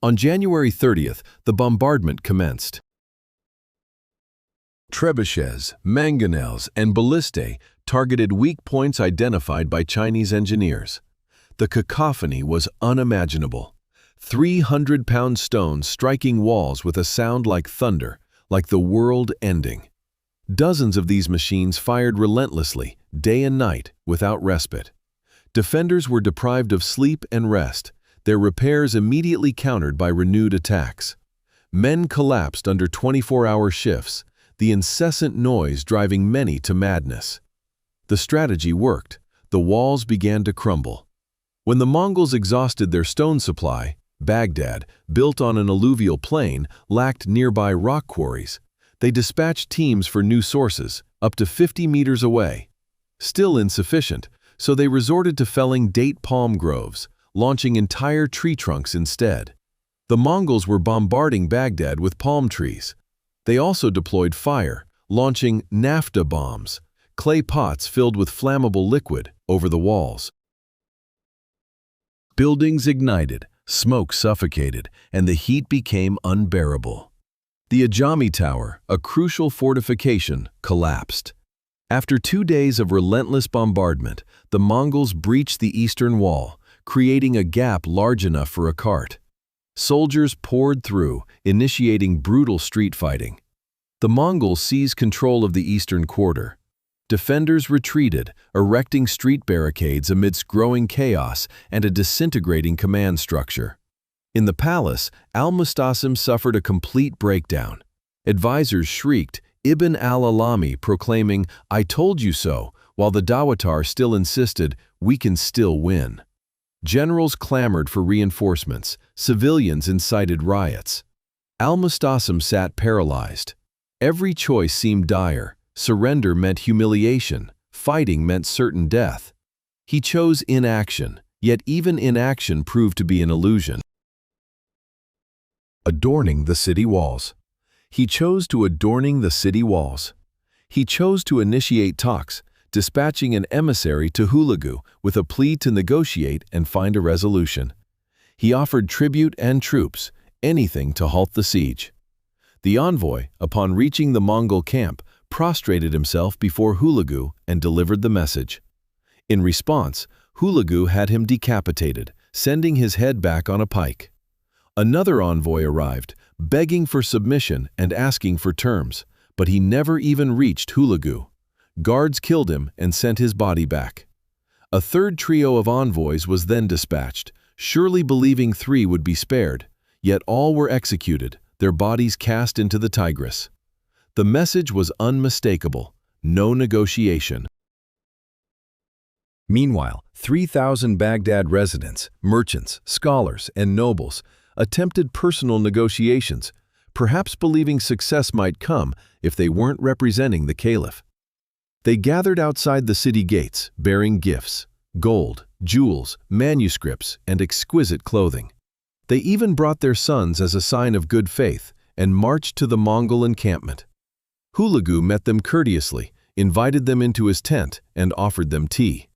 On January 30th, the bombardment commenced. Trebuchets, mangonels, and ballistae targeted weak points identified by Chinese engineers. The cacophony was unimaginable. 300-pound stones striking walls with a sound like thunder, like the world ending. Dozens of these machines fired relentlessly, day and night, without respite. Defenders were deprived of sleep and rest, their repairs immediately countered by renewed attacks. Men collapsed under 24-hour shifts, the incessant noise driving many to madness. The strategy worked. The walls began to crumble. When the Mongols exhausted their stone supply, Baghdad, built on an alluvial plain, lacked nearby rock quarries. They dispatched teams for new sources, up to 50 meters away. Still insufficient, so they resorted to felling date palm groves, launching entire tree trunks instead. The Mongols were bombarding Baghdad with palm trees. They also deployed fire, launching naphtha bombs, clay pots filled with flammable liquid, over the walls. Buildings ignited, smoke suffocated, and the heat became unbearable. The Ajami Tower, a crucial fortification, collapsed. After 2 days of relentless bombardment, the Mongols breached the eastern wall, creating a gap large enough for a cart. Soldiers poured through, initiating brutal street fighting. The Mongols seized control of the eastern quarter. Defenders retreated, erecting street barricades amidst growing chaos and a disintegrating command structure. In the palace, al-Mustasim suffered a complete breakdown. Advisors shrieked, Ibn al-Alami proclaiming, "I told you so," while the Dawatar still insisted, "We can still win." Generals clamored for reinforcements, civilians incited riots. Al-Mustasim sat paralyzed. Every choice seemed dire. Surrender meant humiliation. Fighting meant certain death. He chose inaction, yet even inaction proved to be an illusion. Adorning the city walls. He chose to adorning the city walls. He chose to initiate talks, dispatching an emissary to Hulagu with a plea to negotiate and find a resolution. He offered tribute and troops, anything to halt the siege. The envoy, upon reaching the Mongol camp, prostrated himself before Hulagu and delivered the message. In response, Hulagu had him decapitated, sending his head back on a pike. Another envoy arrived, begging for submission and asking for terms, but he never even reached Hulagu. Guards killed him and sent his body back. A third trio of envoys was then dispatched, surely believing 3 would be spared, yet all were executed, their bodies cast into the Tigris. The message was unmistakable: no negotiation. Meanwhile, 3,000 Baghdad residents, merchants, scholars, and nobles attempted personal negotiations, perhaps believing success might come if they weren't representing the Caliph. They gathered outside the city gates, bearing gifts, gold, jewels, manuscripts, and exquisite clothing. They even brought their sons as a sign of good faith and marched to the Mongol encampment. Hulagu met them courteously, invited them into his tent, and offered them tea.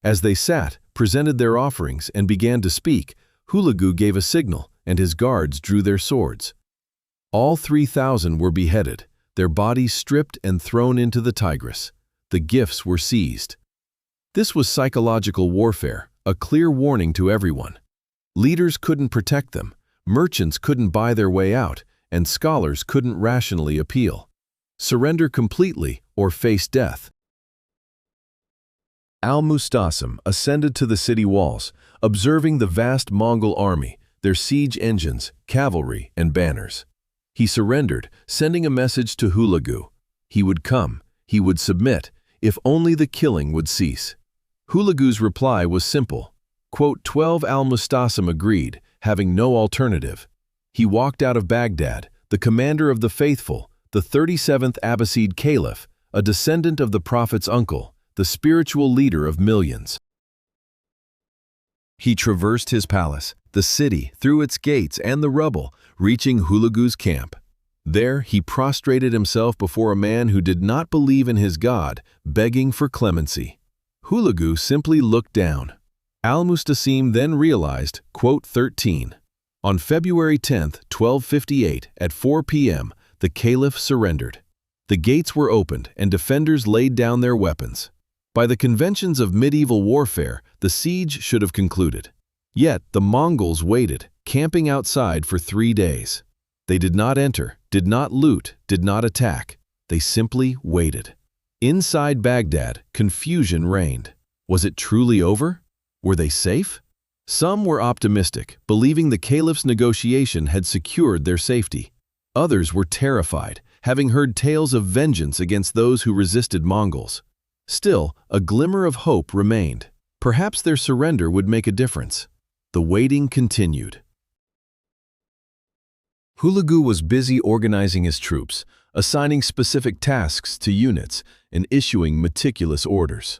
As they sat, presented their offerings, and began to speak, Hulagu gave a signal, and his guards drew their swords. All 3,000 were beheaded, their bodies stripped and thrown into the Tigris. The gifts were seized. This was psychological warfare, a clear warning to everyone. Leaders couldn't protect them, merchants couldn't buy their way out, and scholars couldn't rationally appeal. Surrender completely or face death. Al-Mustasim ascended to the city walls, observing the vast Mongol army, their siege engines, cavalry, and banners. He surrendered, sending a message to Hulagu. He would come, he would submit, if only the killing would cease. Hulagu's reply was simple. Quote, 12 Al-Mustasim agreed, having no alternative. He walked out of Baghdad, the commander of the faithful, the 37th Abbasid Caliph, a descendant of the Prophet's uncle, the spiritual leader of millions. He traversed his palace, the city, through its gates and the rubble, reaching Hulagu's camp. There he prostrated himself before a man who did not believe in his God, begging for clemency. Hulagu simply looked down. Al-Mustasim then realized, quote 13. On February 10, 1258, at 4 p.m., the Caliph surrendered. The gates were opened and defenders laid down their weapons. By the conventions of medieval warfare, the siege should have concluded. Yet the Mongols waited, camping outside for 3 days. They did not enter, did not loot, did not attack. They simply waited. Inside Baghdad, confusion reigned. Was it truly over? Were they safe? Some were optimistic, believing the Caliph's negotiation had secured their safety. Others were terrified, having heard tales of vengeance against those who resisted Mongols. Still, a glimmer of hope remained. Perhaps their surrender would make a difference. The waiting continued. Hulagu was busy organizing his troops, assigning specific tasks to units, and issuing meticulous orders.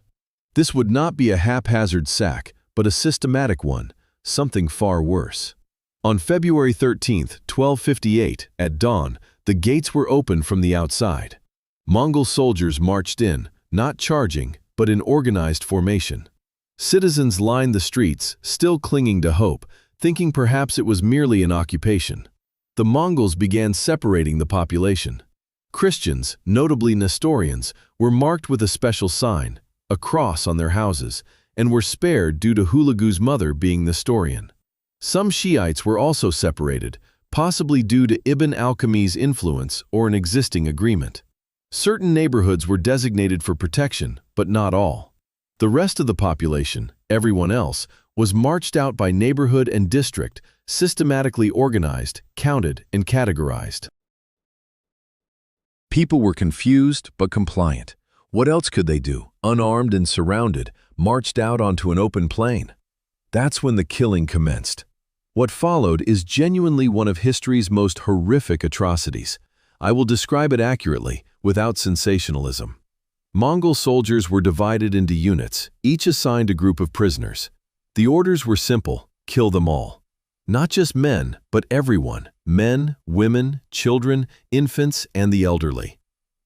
This would not be a haphazard sack, but a systematic one, something far worse. On February 13, 1258, at dawn, the gates were opened from the outside. Mongol soldiers marched in, not charging, but in organized formation. Citizens lined the streets, still clinging to hope, thinking perhaps it was merely an occupation. The Mongols began separating the population. Christians, notably Nestorians, were marked with a special sign, a cross on their houses, and were spared due to Hulagu's mother being Nestorian. Some Shiites were also separated, possibly due to Ibn al-Qami's influence or an existing agreement. Certain neighborhoods were designated for protection, but not all. The rest of the population, everyone else, was marched out by neighborhood and district, systematically organized, counted, and categorized. People were confused but compliant. What else could they do? Unarmed and surrounded, marched out onto an open plain. That's when the killing commenced. What followed is genuinely one of history's most horrific atrocities. I will describe it accurately, without sensationalism. Mongol soldiers were divided into units, each assigned a group of prisoners. The orders were simple: kill them all. Not just men, but everyone: men, women, children, infants, and the elderly.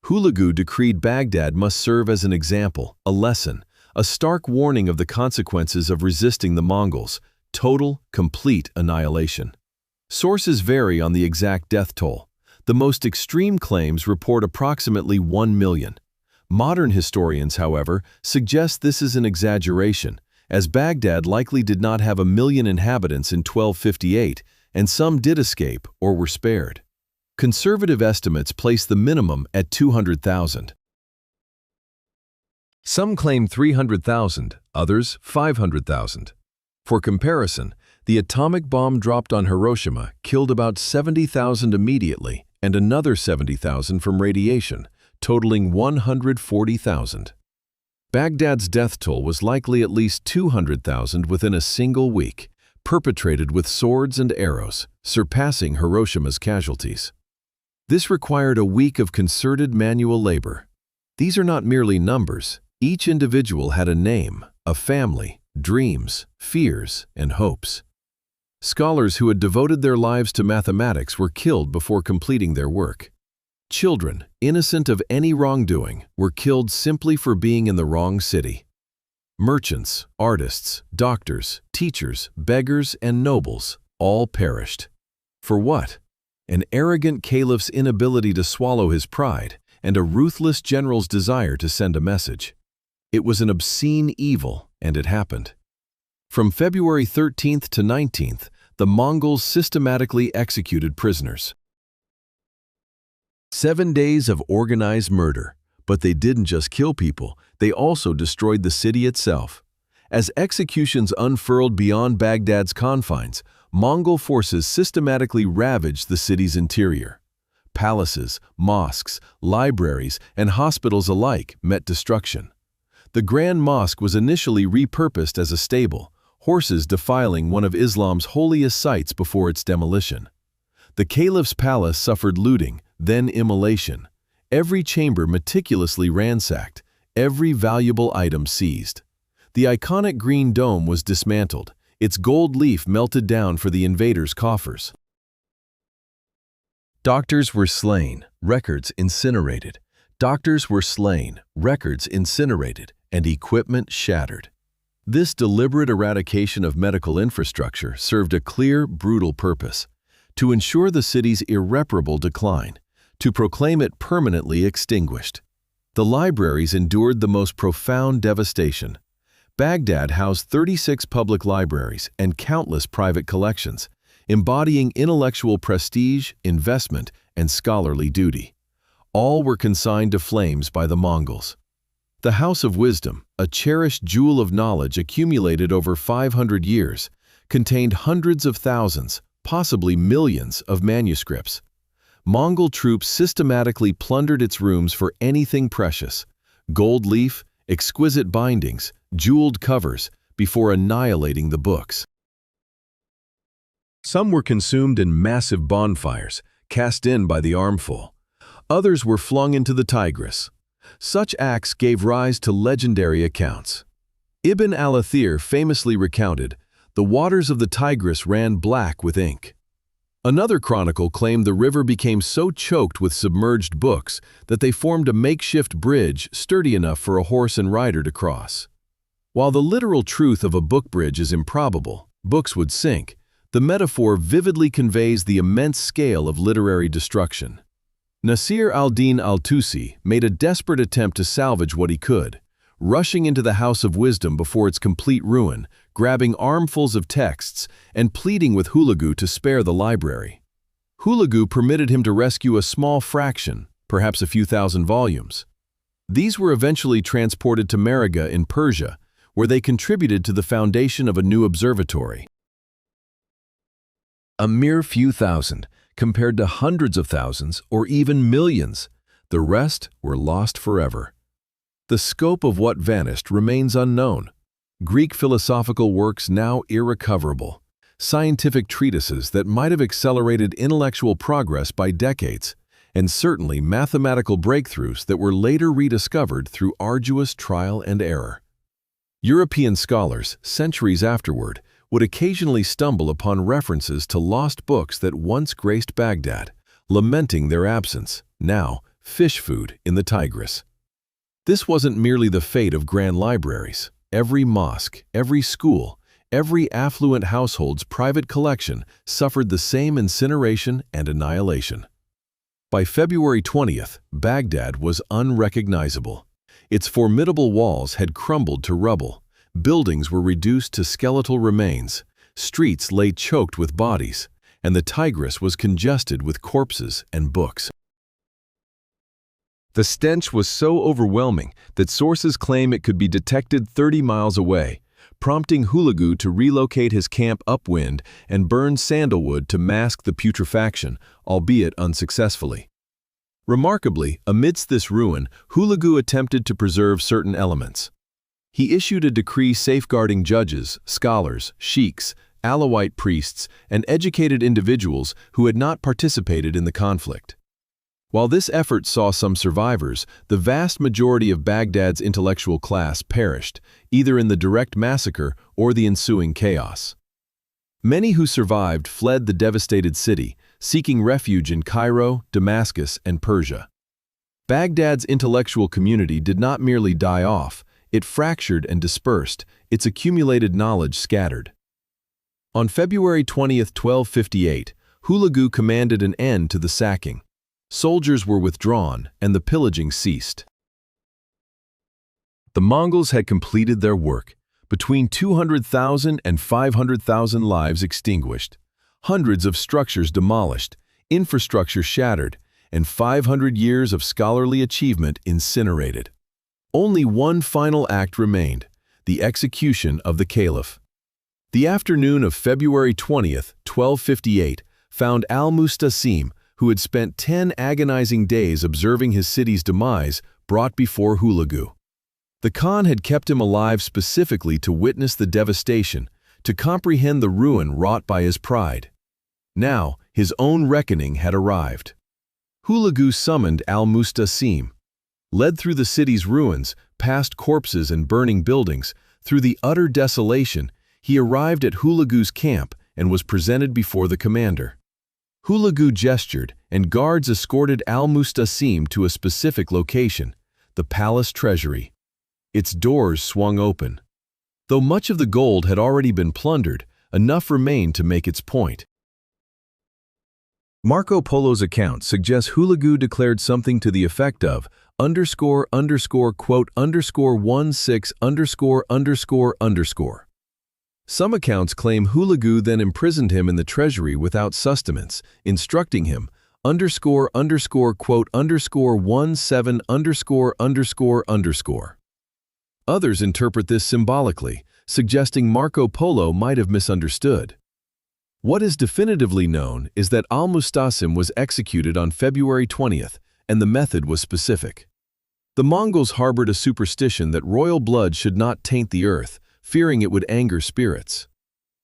Hulagu decreed Baghdad must serve as an example, a lesson, a stark warning of the consequences of resisting the Mongols: total, complete annihilation. Sources vary on the exact death toll. The most extreme claims report approximately 1 million. Modern historians, however, suggest this is an exaggeration, as Baghdad likely did not have 1 million inhabitants in 1258, and some did escape or were spared. Conservative estimates place the minimum at 200,000. Some claim 300,000, others 500,000. For comparison, the atomic bomb dropped on Hiroshima killed about 70,000 immediately and another 70,000 from radiation, totaling 140,000. Baghdad's death toll was likely at least 200,000 within a single week, perpetrated with swords and arrows, surpassing Hiroshima's casualties. This required a week of concerted manual labor. These are not merely numbers. Each individual had a name, a family, dreams, fears, and hopes. Scholars who had devoted their lives to mathematics were killed before completing their work. Children, innocent of any wrongdoing, were killed simply for being in the wrong city. Merchants, artists, doctors, teachers, beggars, and nobles all perished. For what? An arrogant caliph's inability to swallow his pride and a ruthless general's desire to send a message. It was an obscene evil, and it happened. From February 13th to 19th, the Mongols systematically executed prisoners. 7 days of organized murder, but they didn't just kill people, they also destroyed the city itself. As executions unfurled beyond Baghdad's confines, Mongol forces systematically ravaged the city's interior. Palaces, mosques, libraries, and hospitals alike met destruction. The Grand Mosque was initially repurposed as a stable, horses defiling one of Islam's holiest sites before its demolition. The Caliph's palace suffered looting, then immolation. Every chamber meticulously ransacked, every valuable item seized. The iconic green dome was dismantled, its gold leaf melted down for the invaders' coffers. Doctors were slain, records incinerated. Doctors were slain, records incinerated, and equipment shattered. This deliberate eradication of medical infrastructure served a clear, brutal purpose: to ensure the city's irreparable decline, to proclaim it permanently extinguished. The libraries endured the most profound devastation. Baghdad housed 36 public libraries and countless private collections, embodying intellectual prestige, investment, and scholarly duty. All were consigned to flames by the Mongols. The House of Wisdom, a cherished jewel of knowledge accumulated over 500 years, contained hundreds of thousands, possibly millions, of manuscripts. Mongol troops systematically plundered its rooms for anything precious: gold leaf, exquisite bindings, jeweled covers, before annihilating the books. Some were consumed in massive bonfires, cast in by the armful. Others were flung into the Tigris. Such acts gave rise to legendary accounts. Ibn al-Athir famously recounted, "The waters of the Tigris ran black with ink." Another chronicle claimed the river became so choked with submerged books that they formed a makeshift bridge sturdy enough for a horse and rider to cross. While the literal truth of a book bridge is improbable, books would sink, the metaphor vividly conveys the immense scale of literary destruction. Nasir al-Din al-Tusi made a desperate attempt to salvage what he could, rushing into the House of Wisdom before its complete ruin, grabbing armfuls of texts, and pleading with Hulagu to spare the library. Hulagu permitted him to rescue a small fraction, perhaps a few thousand volumes. These were eventually transported to Mariga in Persia, where they contributed to the foundation of a new observatory. A mere few thousand, compared to hundreds of thousands or even millions. The rest were lost forever. The scope of what vanished remains unknown. Greek philosophical works now irrecoverable, scientific treatises that might have accelerated intellectual progress by decades, and certainly mathematical breakthroughs that were later rediscovered through arduous trial and error. European scholars, centuries afterward, would occasionally stumble upon references to lost books that once graced Baghdad, lamenting their absence, now fish food in the Tigris. This wasn't merely the fate of grand libraries. Every mosque, every school, every affluent household's private collection suffered the same incineration and annihilation. By February 20th, Baghdad was unrecognizable. Its formidable walls had crumbled to rubble. Buildings were reduced to skeletal remains, streets lay choked with bodies, and the Tigris was congested with corpses and books. The stench was so overwhelming that sources claim it could be detected 30 miles away, prompting Hulagu to relocate his camp upwind and burn sandalwood to mask the putrefaction, albeit unsuccessfully. Remarkably, amidst this ruin, Hulagu attempted to preserve certain elements. He issued a decree safeguarding judges, scholars, sheiks, Alawite priests, and educated individuals who had not participated in the conflict. While this effort saw some survivors, the vast majority of Baghdad's intellectual class perished, either in the direct massacre or the ensuing chaos. Many who survived fled the devastated city, seeking refuge in Cairo, Damascus, and Persia. Baghdad's intellectual community did not merely die off, it fractured and dispersed, its accumulated knowledge scattered. On February 20, 1258, Hulagu commanded an end to the sacking. Soldiers were withdrawn, and the pillaging ceased. The Mongols had completed their work. Between 200,000 and 500,000 lives extinguished, hundreds of structures demolished, infrastructure shattered, and 500 years of scholarly achievement incinerated. Only one final act remained, the execution of the Caliph. The afternoon of February 20th, 1258, found al-Mustasim, who had spent 10 agonizing days observing his city's demise, brought before Hulagu. The Khan had kept him alive specifically to witness the devastation, to comprehend the ruin wrought by his pride. Now, his own reckoning had arrived. Hulagu summoned al-Mustasim. Led through the city's ruins, past corpses and burning buildings, through the utter desolation, he arrived at Hulagu's camp and was presented before the commander. Hulagu gestured, and guards escorted al-Mustasim to a specific location, the palace treasury. Its doors swung open. Though much of the gold had already been plundered, enough remained to make its point. Marco Polo's account suggests Hulagu declared something to the effect of __quote _16 ______. Some accounts claim Hulagu then imprisoned him in the treasury without sustenance, instructing him __quote _17 ______. Others interpret this symbolically, suggesting Marco Polo might have misunderstood. What is definitively known is that al-Mustasim was executed on February 20th, and the method was specific. The Mongols harbored a superstition that royal blood should not taint the earth, fearing it would anger spirits.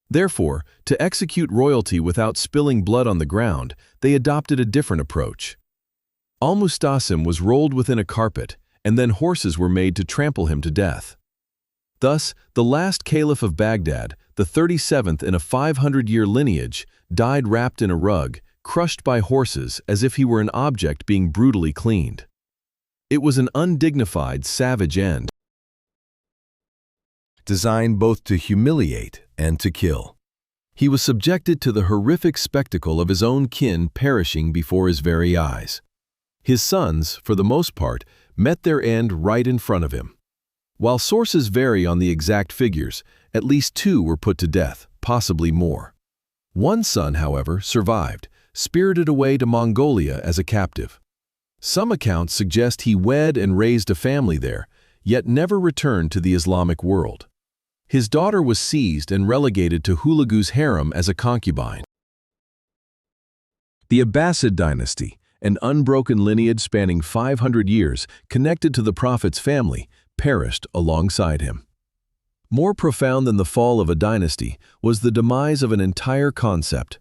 Therefore, to execute royalty without spilling blood on the ground, they adopted a different approach. Al-Mustasim was rolled within a carpet, and then horses were made to trample him to death. Thus, the last Caliph of Baghdad, the 37th in a 500-year lineage, died wrapped in a rug, crushed by horses as if he were an object being brutally cleaned. It was an undignified, savage end, designed both to humiliate and to kill. He was subjected to the horrific spectacle of his own kin perishing before his very eyes. His sons, for the most part, met their end right in front of him. While sources vary on the exact figures, at least 2 were put to death, possibly more. One son, however, survived, spirited away to Mongolia as a captive. Some accounts suggest he wed and raised a family there, yet never returned to the Islamic world. His daughter was seized and relegated to Hulagu's harem as a concubine. The Abbasid dynasty, an unbroken lineage spanning 500 years connected to the Prophet's family, perished alongside him. More profound than the fall of a dynasty was the demise of an entire concept.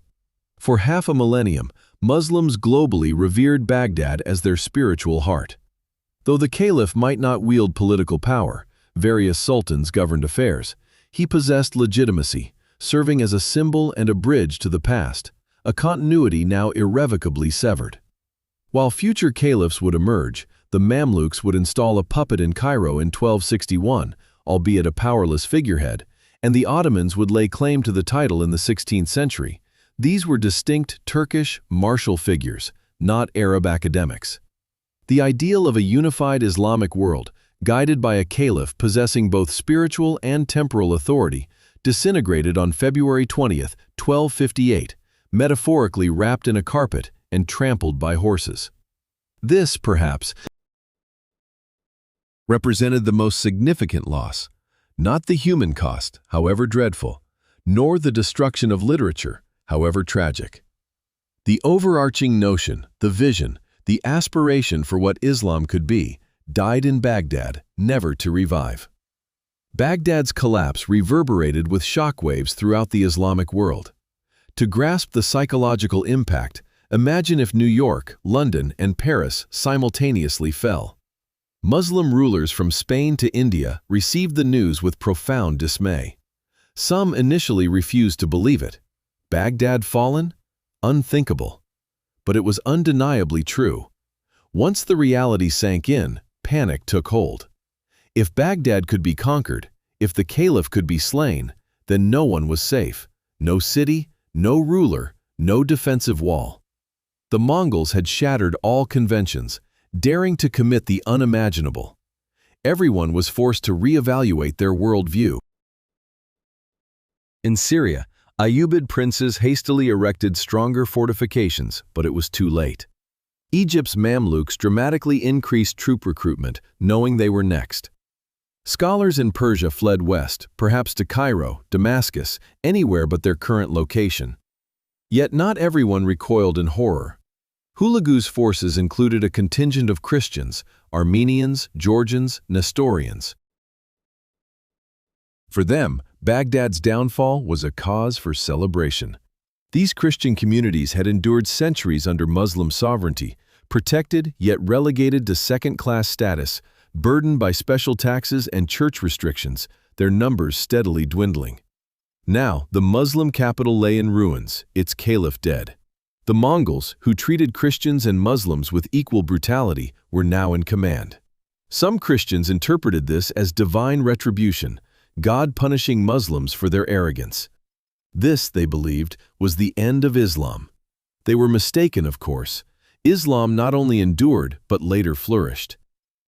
For half a millennium, Muslims globally revered Baghdad as their spiritual heart. Though the Caliph might not wield political power, various sultans governed affairs, he possessed legitimacy, serving as a symbol and a bridge to the past, a continuity now irrevocably severed. While future caliphs would emerge, the Mamluks would install a puppet in Cairo in 1261, albeit a powerless figurehead, and the Ottomans would lay claim to the title in the 16th century. These were distinct Turkish, martial figures, not Arab academics. The ideal of a unified Islamic world, guided by a caliph possessing both spiritual and temporal authority, disintegrated on February 20th, 1258, metaphorically wrapped in a carpet and trampled by horses. This, perhaps, represented the most significant loss, not the human cost, however dreadful, nor the destruction of literature, however tragic. The overarching notion, the vision, the aspiration for what Islam could be, died in Baghdad, never to revive. Baghdad's collapse reverberated with shockwaves throughout the Islamic world. To grasp the psychological impact, imagine if New York, London, and Paris simultaneously fell. Muslim rulers from Spain to India received the news with profound dismay. Some initially refused to believe it. Baghdad fallen? Unthinkable. But it was undeniably true. Once the reality sank in, panic took hold. If Baghdad could be conquered, if the caliph could be slain, then no one was safe. No city, no ruler, no defensive wall. The Mongols had shattered all conventions, daring to commit the unimaginable. Everyone was forced to reevaluate their worldview. In Syria, Ayyubid princes hastily erected stronger fortifications, but it was too late. Egypt's Mamluks dramatically increased troop recruitment, knowing they were next. Scholars in Persia fled west, perhaps to Cairo, Damascus, anywhere but their current location. Yet not everyone recoiled in horror. Hulagu's forces included a contingent of Christians, Armenians, Georgians, Nestorians. For them, Baghdad's downfall was a cause for celebration. These Christian communities had endured centuries under Muslim sovereignty, protected yet relegated to second-class status, burdened by special taxes and church restrictions, their numbers steadily dwindling. Now, the Muslim capital lay in ruins, its caliph dead. The Mongols, who treated Christians and Muslims with equal brutality, were now in command. Some Christians interpreted this as divine retribution, God punishing Muslims for their arrogance. This, they believed, was the end of Islam. They were mistaken, of course. Islam not only endured, but later flourished.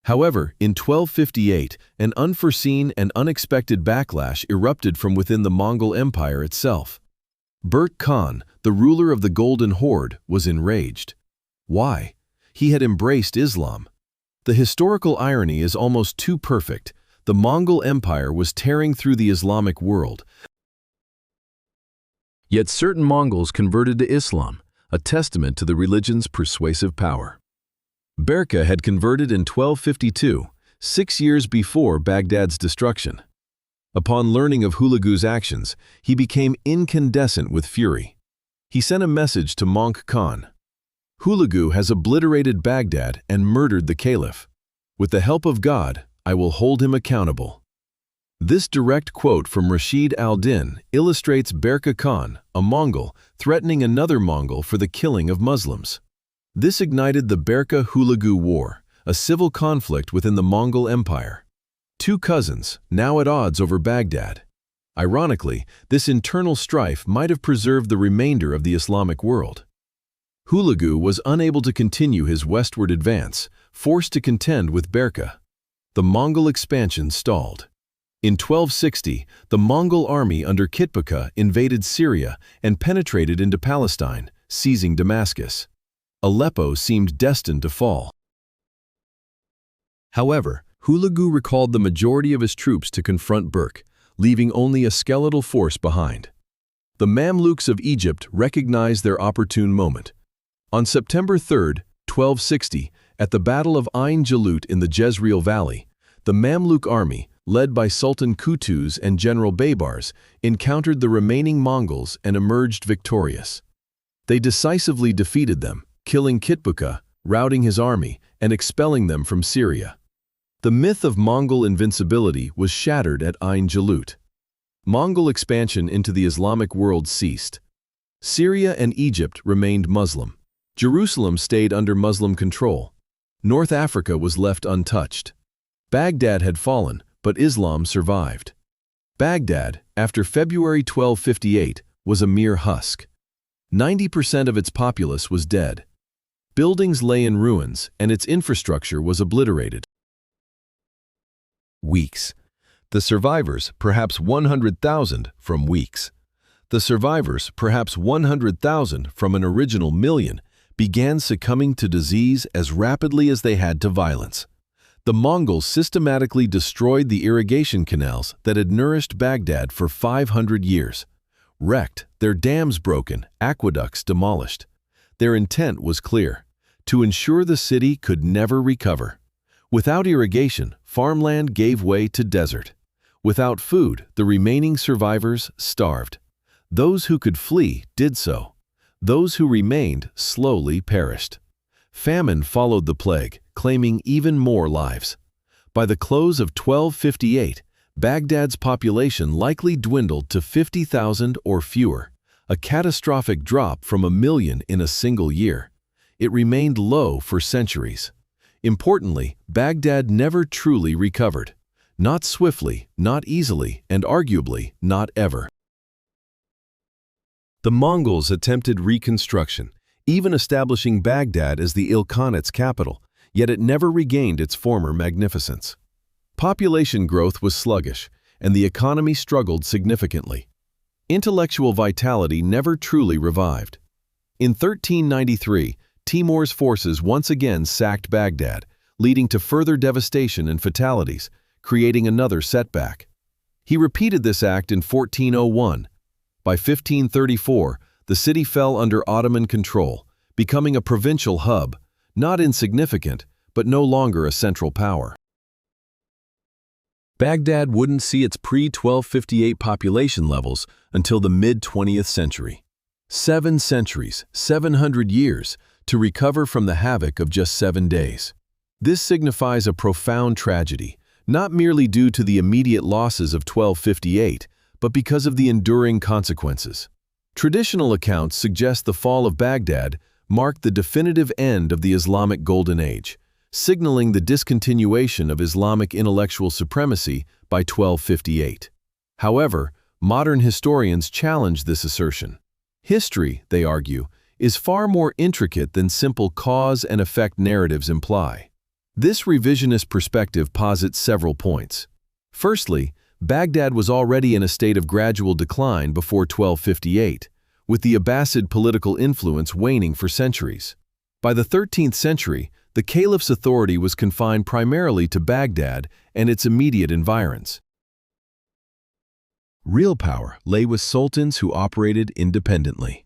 However, in 1258, an unforeseen and unexpected backlash erupted from within the Mongol Empire itself. Berk Khan, the ruler of the Golden Horde, was enraged. Why? He had embraced Islam. The historical irony is almost too perfect. The Mongol Empire was tearing through the Islamic world. Yet certain Mongols converted to Islam, a testament to the religion's persuasive power. Berka had converted in 1252, 6 years before Baghdad's destruction. Upon learning of Hulagu's actions, he became incandescent with fury. He sent a message to Monk Khan. Hulagu has obliterated Baghdad and murdered the caliph. With the help of God, I will hold him accountable. This direct quote from Rashid al-Din illustrates Berka Khan, a Mongol, threatening another Mongol for the killing of Muslims. This ignited the Berka-Hulagu War, a civil conflict within the Mongol Empire. Two cousins, now at odds over Baghdad. Ironically, this internal strife might have preserved the remainder of the Islamic world. Hulagu was unable to continue his westward advance, forced to contend with Berka. The Mongol expansion stalled. In 1260, the Mongol army under Kitpaka invaded Syria and penetrated into Palestine, seizing Damascus. Aleppo seemed destined to fall. However, Hulagu recalled the majority of his troops to confront Berk, leaving only a skeletal force behind. The Mamluks of Egypt recognized their opportune moment. On September 3, 1260, at the Battle of Ain Jalut in the Jezreel Valley, the Mamluk army, led by Sultan Qutuz and General Baybars, encountered the remaining Mongols and emerged victorious. They decisively defeated them, killing Kitpaka, routing his army, and expelling them from Syria. The myth of Mongol invincibility was shattered at Ain Jalut. Mongol expansion into the Islamic world ceased. Syria and Egypt remained Muslim. Jerusalem stayed under Muslim control. North Africa was left untouched. Baghdad had fallen, but Islam survived. Baghdad, after February 1258, was a mere husk. 90% of its populace was dead. Buildings lay in ruins, and its infrastructure was obliterated. Weeks. The survivors, perhaps 100,000 from weeks. The survivors, perhaps 100,000 from an original million, began succumbing to disease as rapidly as they had to violence. The Mongols systematically destroyed the irrigation canals that had nourished Baghdad for 500 years. Wrecked, their dams broken, aqueducts demolished. Their intent was clear: to ensure the city could never recover. Without irrigation, farmland gave way to desert. Without food, the remaining survivors starved. Those who could flee did so. Those who remained slowly perished. Famine followed the plague, claiming even more lives. By the close of 1258, Baghdad's population likely dwindled to 50,000 or fewer, a catastrophic drop from 1 million in a single year. It remained low for centuries. Importantly, Baghdad never truly recovered. Not swiftly, not easily, and arguably not ever. The Mongols attempted reconstruction, even establishing Baghdad as the Ilkhanate's capital, yet it never regained its former magnificence. Population growth was sluggish, and the economy struggled significantly. Intellectual vitality never truly revived. In 1393, Timur's forces once again sacked Baghdad, leading to further devastation and fatalities, creating another setback. He repeated this act in 1401. By 1534, the city fell under Ottoman control, becoming a provincial hub, not insignificant, but no longer a central power. Baghdad wouldn't see its pre-1258 population levels until the mid-20th century. 7 centuries, 700 years, to recover from the havoc of just 7 days. This signifies a profound tragedy, not merely due to the immediate losses of 1258, but because of the enduring consequences. Traditional accounts suggest the fall of Baghdad marked the definitive end of the Islamic Golden Age, signaling the discontinuation of Islamic intellectual supremacy by 1258. However, modern historians challenge this assertion. History, they argue, is far more intricate than simple cause and effect narratives imply. This revisionist perspective posits several points. Firstly, Baghdad was already in a state of gradual decline before 1258, with the Abbasid political influence waning for centuries. By the 13th century, the caliph's authority was confined primarily to Baghdad and its immediate environs. Real power lay with sultans who operated independently.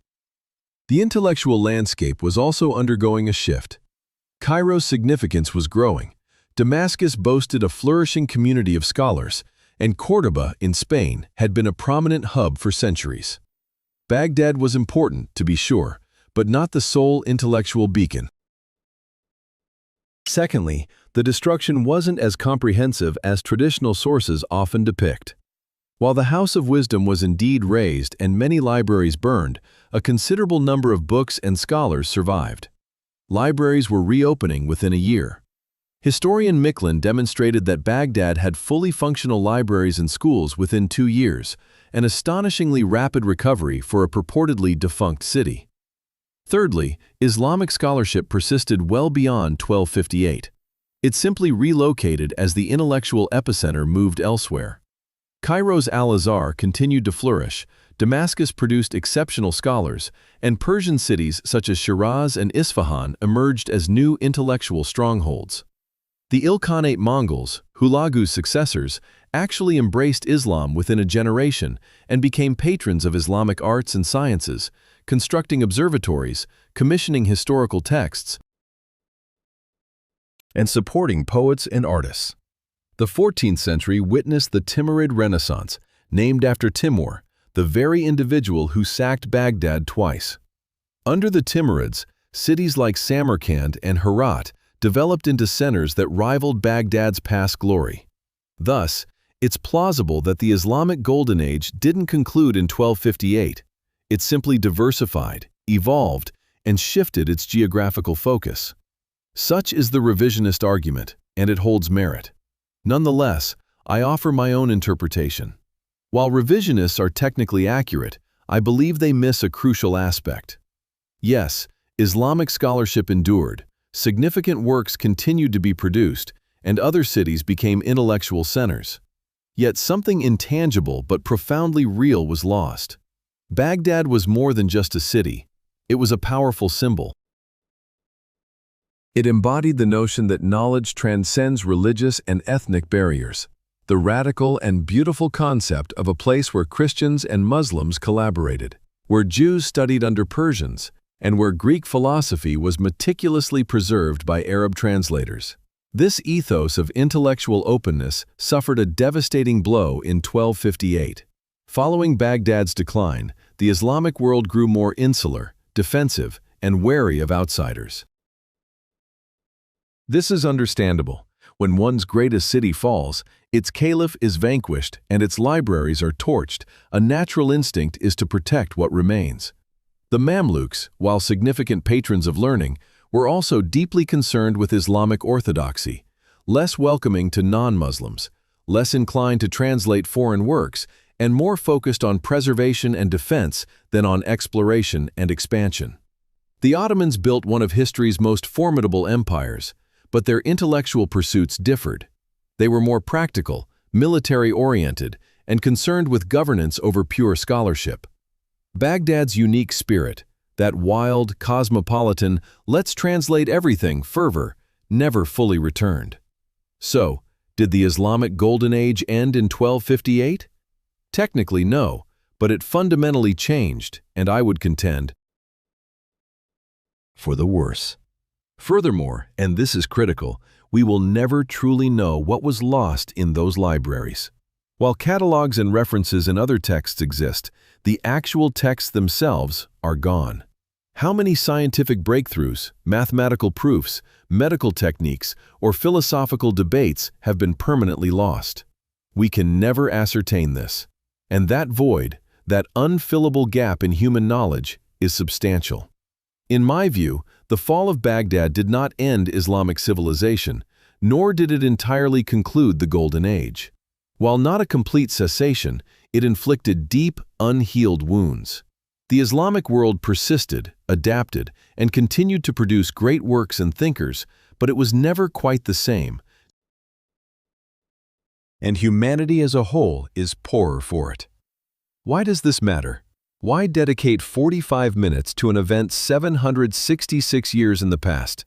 The intellectual landscape was also undergoing a shift. Cairo's significance was growing. Damascus boasted a flourishing community of scholars, and Córdoba in Spain had been a prominent hub for centuries. Baghdad was important, to be sure, but not the sole intellectual beacon. Secondly, the destruction wasn't as comprehensive as traditional sources often depict. While the House of Wisdom was indeed razed and many libraries burned, a considerable number of books and scholars survived. Libraries were reopening within a year. Historian Micklin demonstrated that Baghdad had fully functional libraries and schools within 2 years, an astonishingly rapid recovery for a purportedly defunct city. Thirdly, Islamic scholarship persisted well beyond 1258. It simply relocated as the intellectual epicenter moved elsewhere. Cairo's Al-Azhar continued to flourish, Damascus produced exceptional scholars, and Persian cities such as Shiraz and Isfahan emerged as new intellectual strongholds. The Ilkhanate Mongols, Hulagu's successors, actually embraced Islam within a generation and became patrons of Islamic arts and sciences, constructing observatories, commissioning historical texts, and supporting poets and artists. The 14th century witnessed the Timurid Renaissance, named after Timur, the very individual who sacked Baghdad twice. Under the Timurids, cities like Samarkand and Herat developed into centers that rivaled Baghdad's past glory. Thus, it's plausible that the Islamic Golden Age didn't conclude in 1258. It simply diversified, evolved, and shifted its geographical focus. Such is the revisionist argument, and it holds merit. Nonetheless, I offer my own interpretation. While revisionists are technically accurate, I believe they miss a crucial aspect. Yes, Islamic scholarship endured, significant works continued to be produced, and other cities became intellectual centers. Yet something intangible but profoundly real was lost. Baghdad was more than just a city. It was a powerful symbol. It embodied the notion that knowledge transcends religious and ethnic barriers, the radical and beautiful concept of a place where Christians and Muslims collaborated, where Jews studied under Persians, and where Greek philosophy was meticulously preserved by Arab translators. This ethos of intellectual openness suffered a devastating blow in 1258. Following Baghdad's decline, the Islamic world grew more insular, defensive, and wary of outsiders. This is understandable. When one's greatest city falls, its caliph is vanquished and its libraries are torched, a natural instinct is to protect what remains. The Mamluks, while significant patrons of learning, were also deeply concerned with Islamic orthodoxy, less welcoming to non-Muslims, less inclined to translate foreign works, and more focused on preservation and defense than on exploration and expansion. The Ottomans built one of history's most formidable empires, but their intellectual pursuits differed. They were more practical, military-oriented, and concerned with governance over pure scholarship. Baghdad's unique spirit, that wild, cosmopolitan, let's translate everything fervor, never fully returned. So, did the Islamic Golden Age end in 1258? Technically, no, but it fundamentally changed, and I would contend, for the worse. Furthermore, and this is critical, we will never truly know what was lost in those libraries. While catalogs and references in other texts exist, the actual texts themselves are gone. How many scientific breakthroughs, mathematical proofs, medical techniques, or philosophical debates have been permanently lost? We can never ascertain this. And that void, that unfillable gap in human knowledge, is substantial. In my view, the fall of Baghdad did not end Islamic civilization, nor did it entirely conclude the Golden Age. While not a complete cessation, it inflicted deep, unhealed wounds. The Islamic world persisted, adapted, and continued to produce great works and thinkers, but it was never quite the same. And humanity as a whole is poorer for it. Why does this matter? Why dedicate 45 minutes to an event 766 years in the past?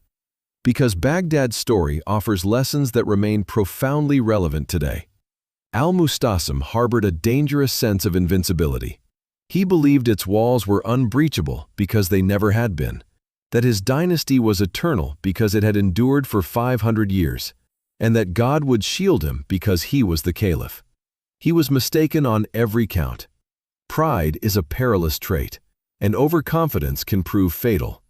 Because Baghdad's story offers lessons that remain profoundly relevant today. Al-Mustasim harbored a dangerous sense of invincibility. He believed its walls were unbreachable because they never had been, that his dynasty was eternal because it had endured for 500 years, and that God would shield him because he was the caliph. He was mistaken on every count. Pride is a perilous trait, and overconfidence can prove fatal.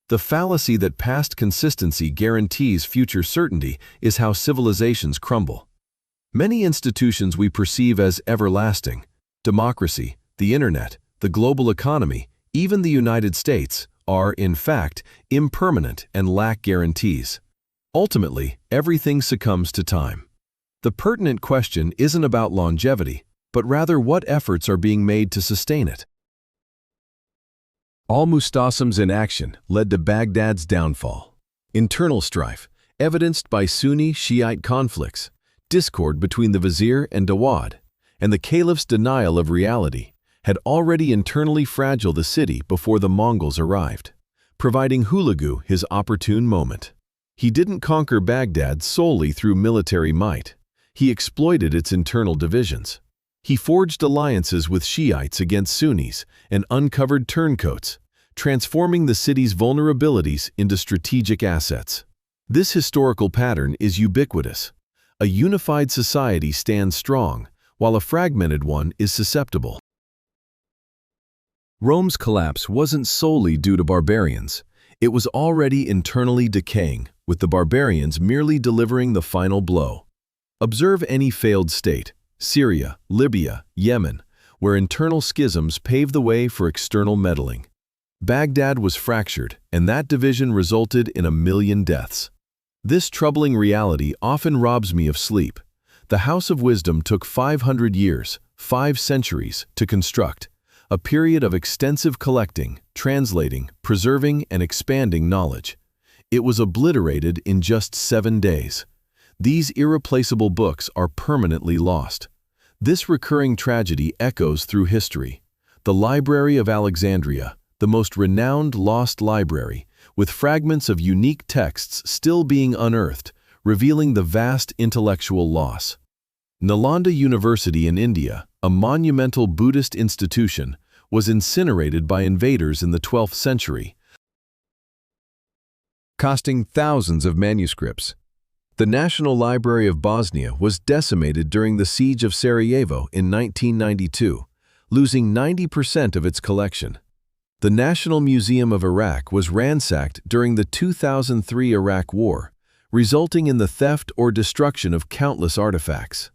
The fallacy that past consistency guarantees future certainty is how civilizations crumble. Many institutions we perceive as everlasting, democracy, the internet, the global economy, even the United States, are, in fact, impermanent and lack guarantees. Ultimately, everything succumbs to time. The pertinent question isn't about longevity, but rather what efforts are being made to sustain it. Al-Mustasim's inaction led to Baghdad's downfall. Internal strife, evidenced by Sunni-Shiite conflicts, discord between the vizier and Dawad, and the caliph's denial of reality, had already internally fragiled the city before the Mongols arrived, providing Hulagu his opportune moment. He didn't conquer Baghdad solely through military might. He exploited its internal divisions. He forged alliances with Shiites against Sunnis and uncovered turncoats, transforming the city's vulnerabilities into strategic assets. This historical pattern is ubiquitous. A unified society stands strong, while a fragmented one is susceptible. Rome's collapse wasn't solely due to barbarians. It was already internally decaying, with the barbarians merely delivering the final blow. Observe any failed state, Syria, Libya, Yemen, where internal schisms paved the way for external meddling. Baghdad was fractured, and that division resulted in 1 million deaths. This troubling reality often robs me of sleep. The House of Wisdom took 500 years, 5 centuries, to construct, a period of extensive collecting, translating, preserving, and expanding knowledge. It was obliterated in just 7 days. These irreplaceable books are permanently lost. This recurring tragedy echoes through history. The Library of Alexandria, the most renowned lost library, with fragments of unique texts still being unearthed, revealing the vast intellectual loss. Nalanda University in India, a monumental Buddhist institution, was incinerated by invaders in the 12th century, costing thousands of manuscripts. The National Library of Bosnia was decimated during the Siege of Sarajevo in 1992, losing 90% of its collection. The National Museum of Iraq was ransacked during the 2003 Iraq War, resulting in the theft or destruction of countless artifacts.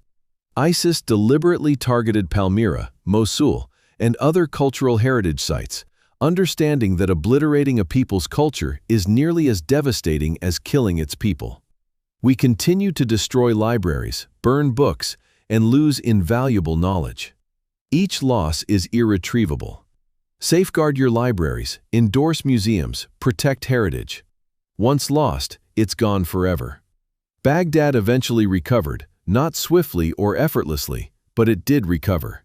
ISIS deliberately targeted Palmyra, Mosul, and other cultural heritage sites, understanding that obliterating a people's culture is nearly as devastating as killing its people. We continue to destroy libraries, burn books, and lose invaluable knowledge. Each loss is irretrievable. Safeguard your libraries, endorse museums, protect heritage. Once lost, it's gone forever. Baghdad eventually recovered, not swiftly or effortlessly, but it did recover.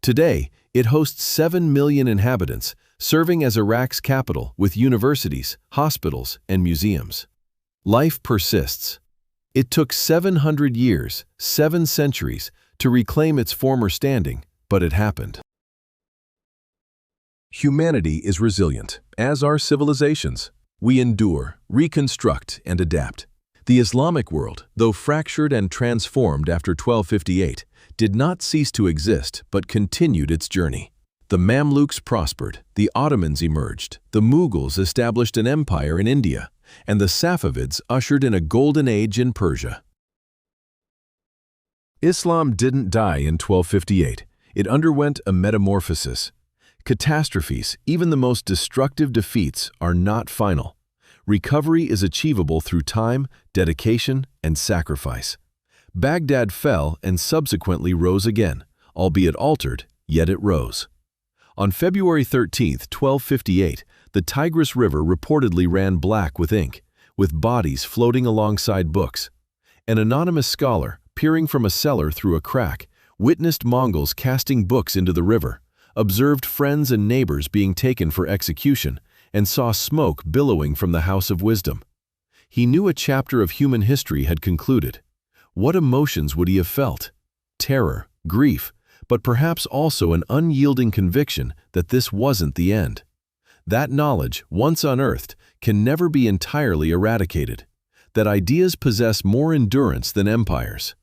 Today, it hosts 7 million inhabitants, serving as Iraq's capital with universities, hospitals, and museums. Life persists. It took 700 years, 7 centuries, to reclaim its former standing, but it happened. Humanity is resilient, as are civilizations. We endure, reconstruct, and adapt. The Islamic world, though fractured and transformed after 1258, did not cease to exist but continued its journey. The Mamluks prospered, the Ottomans emerged, the Mughals established an empire in India, and the Safavids ushered in a golden age in Persia. Islam didn't die in 1258. It underwent a metamorphosis. Catastrophes, even the most destructive defeats, are not final. Recovery is achievable through time, dedication, and sacrifice. Baghdad fell and subsequently rose again, albeit altered, yet it rose. On February 13, 1258, the Tigris River reportedly ran black with ink, with bodies floating alongside books. An anonymous scholar, peering from a cellar through a crack, witnessed Mongols casting books into the river, observed friends and neighbors being taken for execution, and saw smoke billowing from the House of Wisdom. He knew a chapter of human history had concluded. What emotions would he have felt? Terror, grief, but perhaps also an unyielding conviction that this wasn't the end. That knowledge, once unearthed, can never be entirely eradicated. That ideas possess more endurance than empires.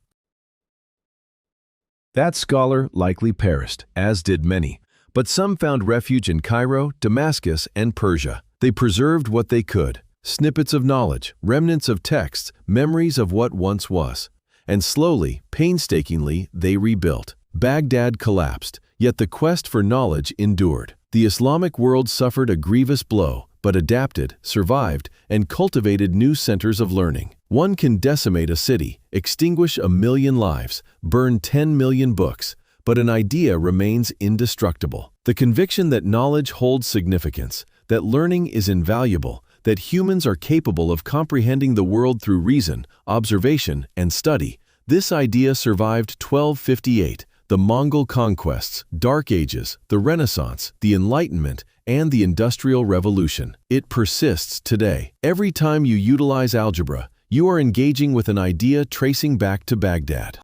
That scholar likely perished, as did many, but some found refuge in Cairo, Damascus, and Persia. They preserved what they could, snippets of knowledge, remnants of texts, memories of what once was. And slowly, painstakingly, they rebuilt. Baghdad collapsed, yet the quest for knowledge endured. The Islamic world suffered a grievous blow, but adapted, survived, and cultivated new centers of learning. One can decimate a city, extinguish 1 million lives, burn 10 million books, but an idea remains indestructible. The conviction that knowledge holds significance, that learning is invaluable, that humans are capable of comprehending the world through reason, observation, and study. This idea survived 1258, the Mongol conquests, Dark Ages, the Renaissance, the Enlightenment, and the Industrial Revolution. It persists today. Every time you utilize algebra, you are engaging with an idea tracing back to Baghdad.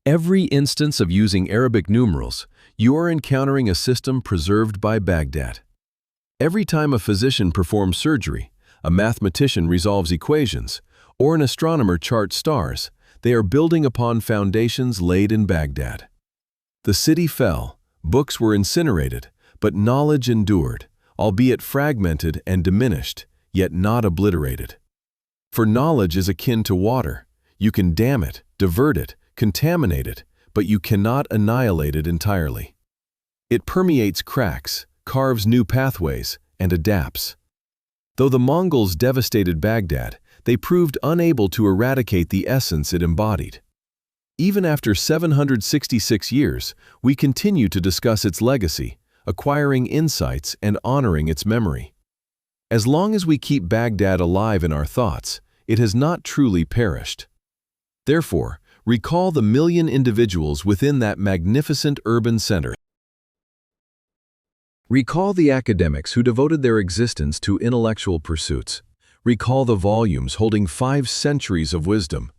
Every instance of using Arabic numerals, you are encountering a system preserved by Baghdad. Every time a physician performs surgery, a mathematician resolves equations, or an astronomer charts stars, they are building upon foundations laid in Baghdad. The city fell, books were incinerated, but knowledge endured, albeit fragmented and diminished, yet not obliterated. For knowledge is akin to water. You can dam it, divert it, contaminate it, but you cannot annihilate it entirely. It permeates cracks, carves new pathways, and adapts. Though the Mongols devastated Baghdad, they proved unable to eradicate the essence it embodied. Even after 766 years, we continue to discuss its legacy, acquiring insights and honoring its memory. As long as we keep Baghdad alive in our thoughts, it has not truly perished. Therefore, recall the 1 million individuals within that magnificent urban center. Recall the academics who devoted their existence to intellectual pursuits. Recall the volumes holding 5 centuries of wisdom.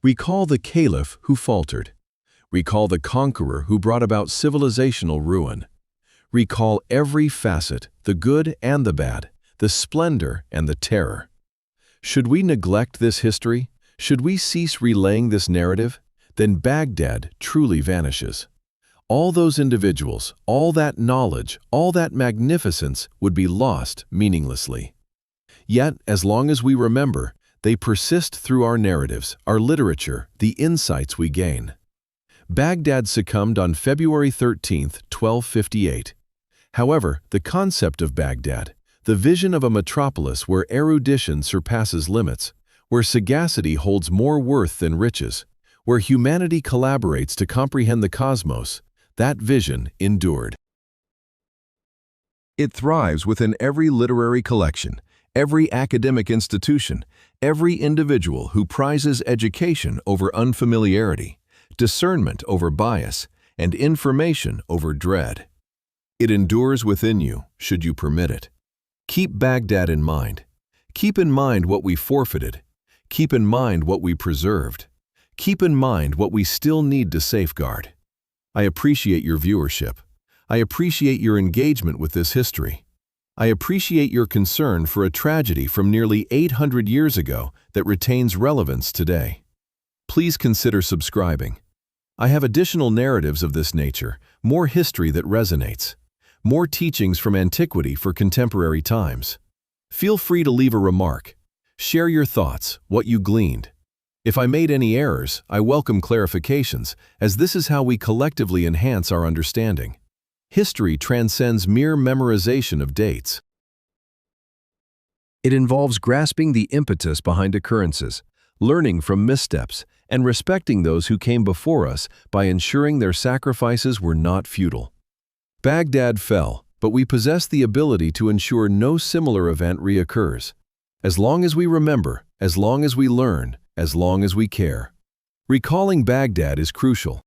Recall the caliph who faltered. Recall the conqueror who brought about civilizational ruin. Recall every facet, the good and the bad, the splendor and the terror. Should we neglect this history? Should we cease relaying this narrative? Then Baghdad truly vanishes. All those individuals, all that knowledge, all that magnificence would be lost meaninglessly. Yet, as long as we remember, they persist through our narratives, our literature, the insights we gain. Baghdad succumbed on February 13, 1258. However, the concept of Baghdad, the vision of a metropolis where erudition surpasses limits, where sagacity holds more worth than riches, where humanity collaborates to comprehend the cosmos, that vision endured. It thrives within every literary collection, every academic institution, every individual who prizes education over unfamiliarity, discernment over bias, and information over dread. It endures within you, should you permit it. Keep Baghdad in mind. Keep in mind what we forfeited. Keep in mind what we preserved. Keep in mind what we still need to safeguard. I appreciate your viewership. I appreciate your engagement with this history. I appreciate your concern for a tragedy from nearly 800 years ago that retains relevance today. Please consider subscribing. I have additional narratives of this nature, more history that resonates, more teachings from antiquity for contemporary times. Feel free to leave a remark. Share your thoughts, what you gleaned. If I made any errors, I welcome clarifications, as this is how we collectively enhance our understanding. History transcends mere memorization of dates. It involves grasping the impetus behind occurrences, learning from missteps, and respecting those who came before us by ensuring their sacrifices were not futile. Baghdad fell, but we possess the ability to ensure no similar event reoccurs. As long as we remember, as long as we learn, as long as we care. Recalling Baghdad is crucial.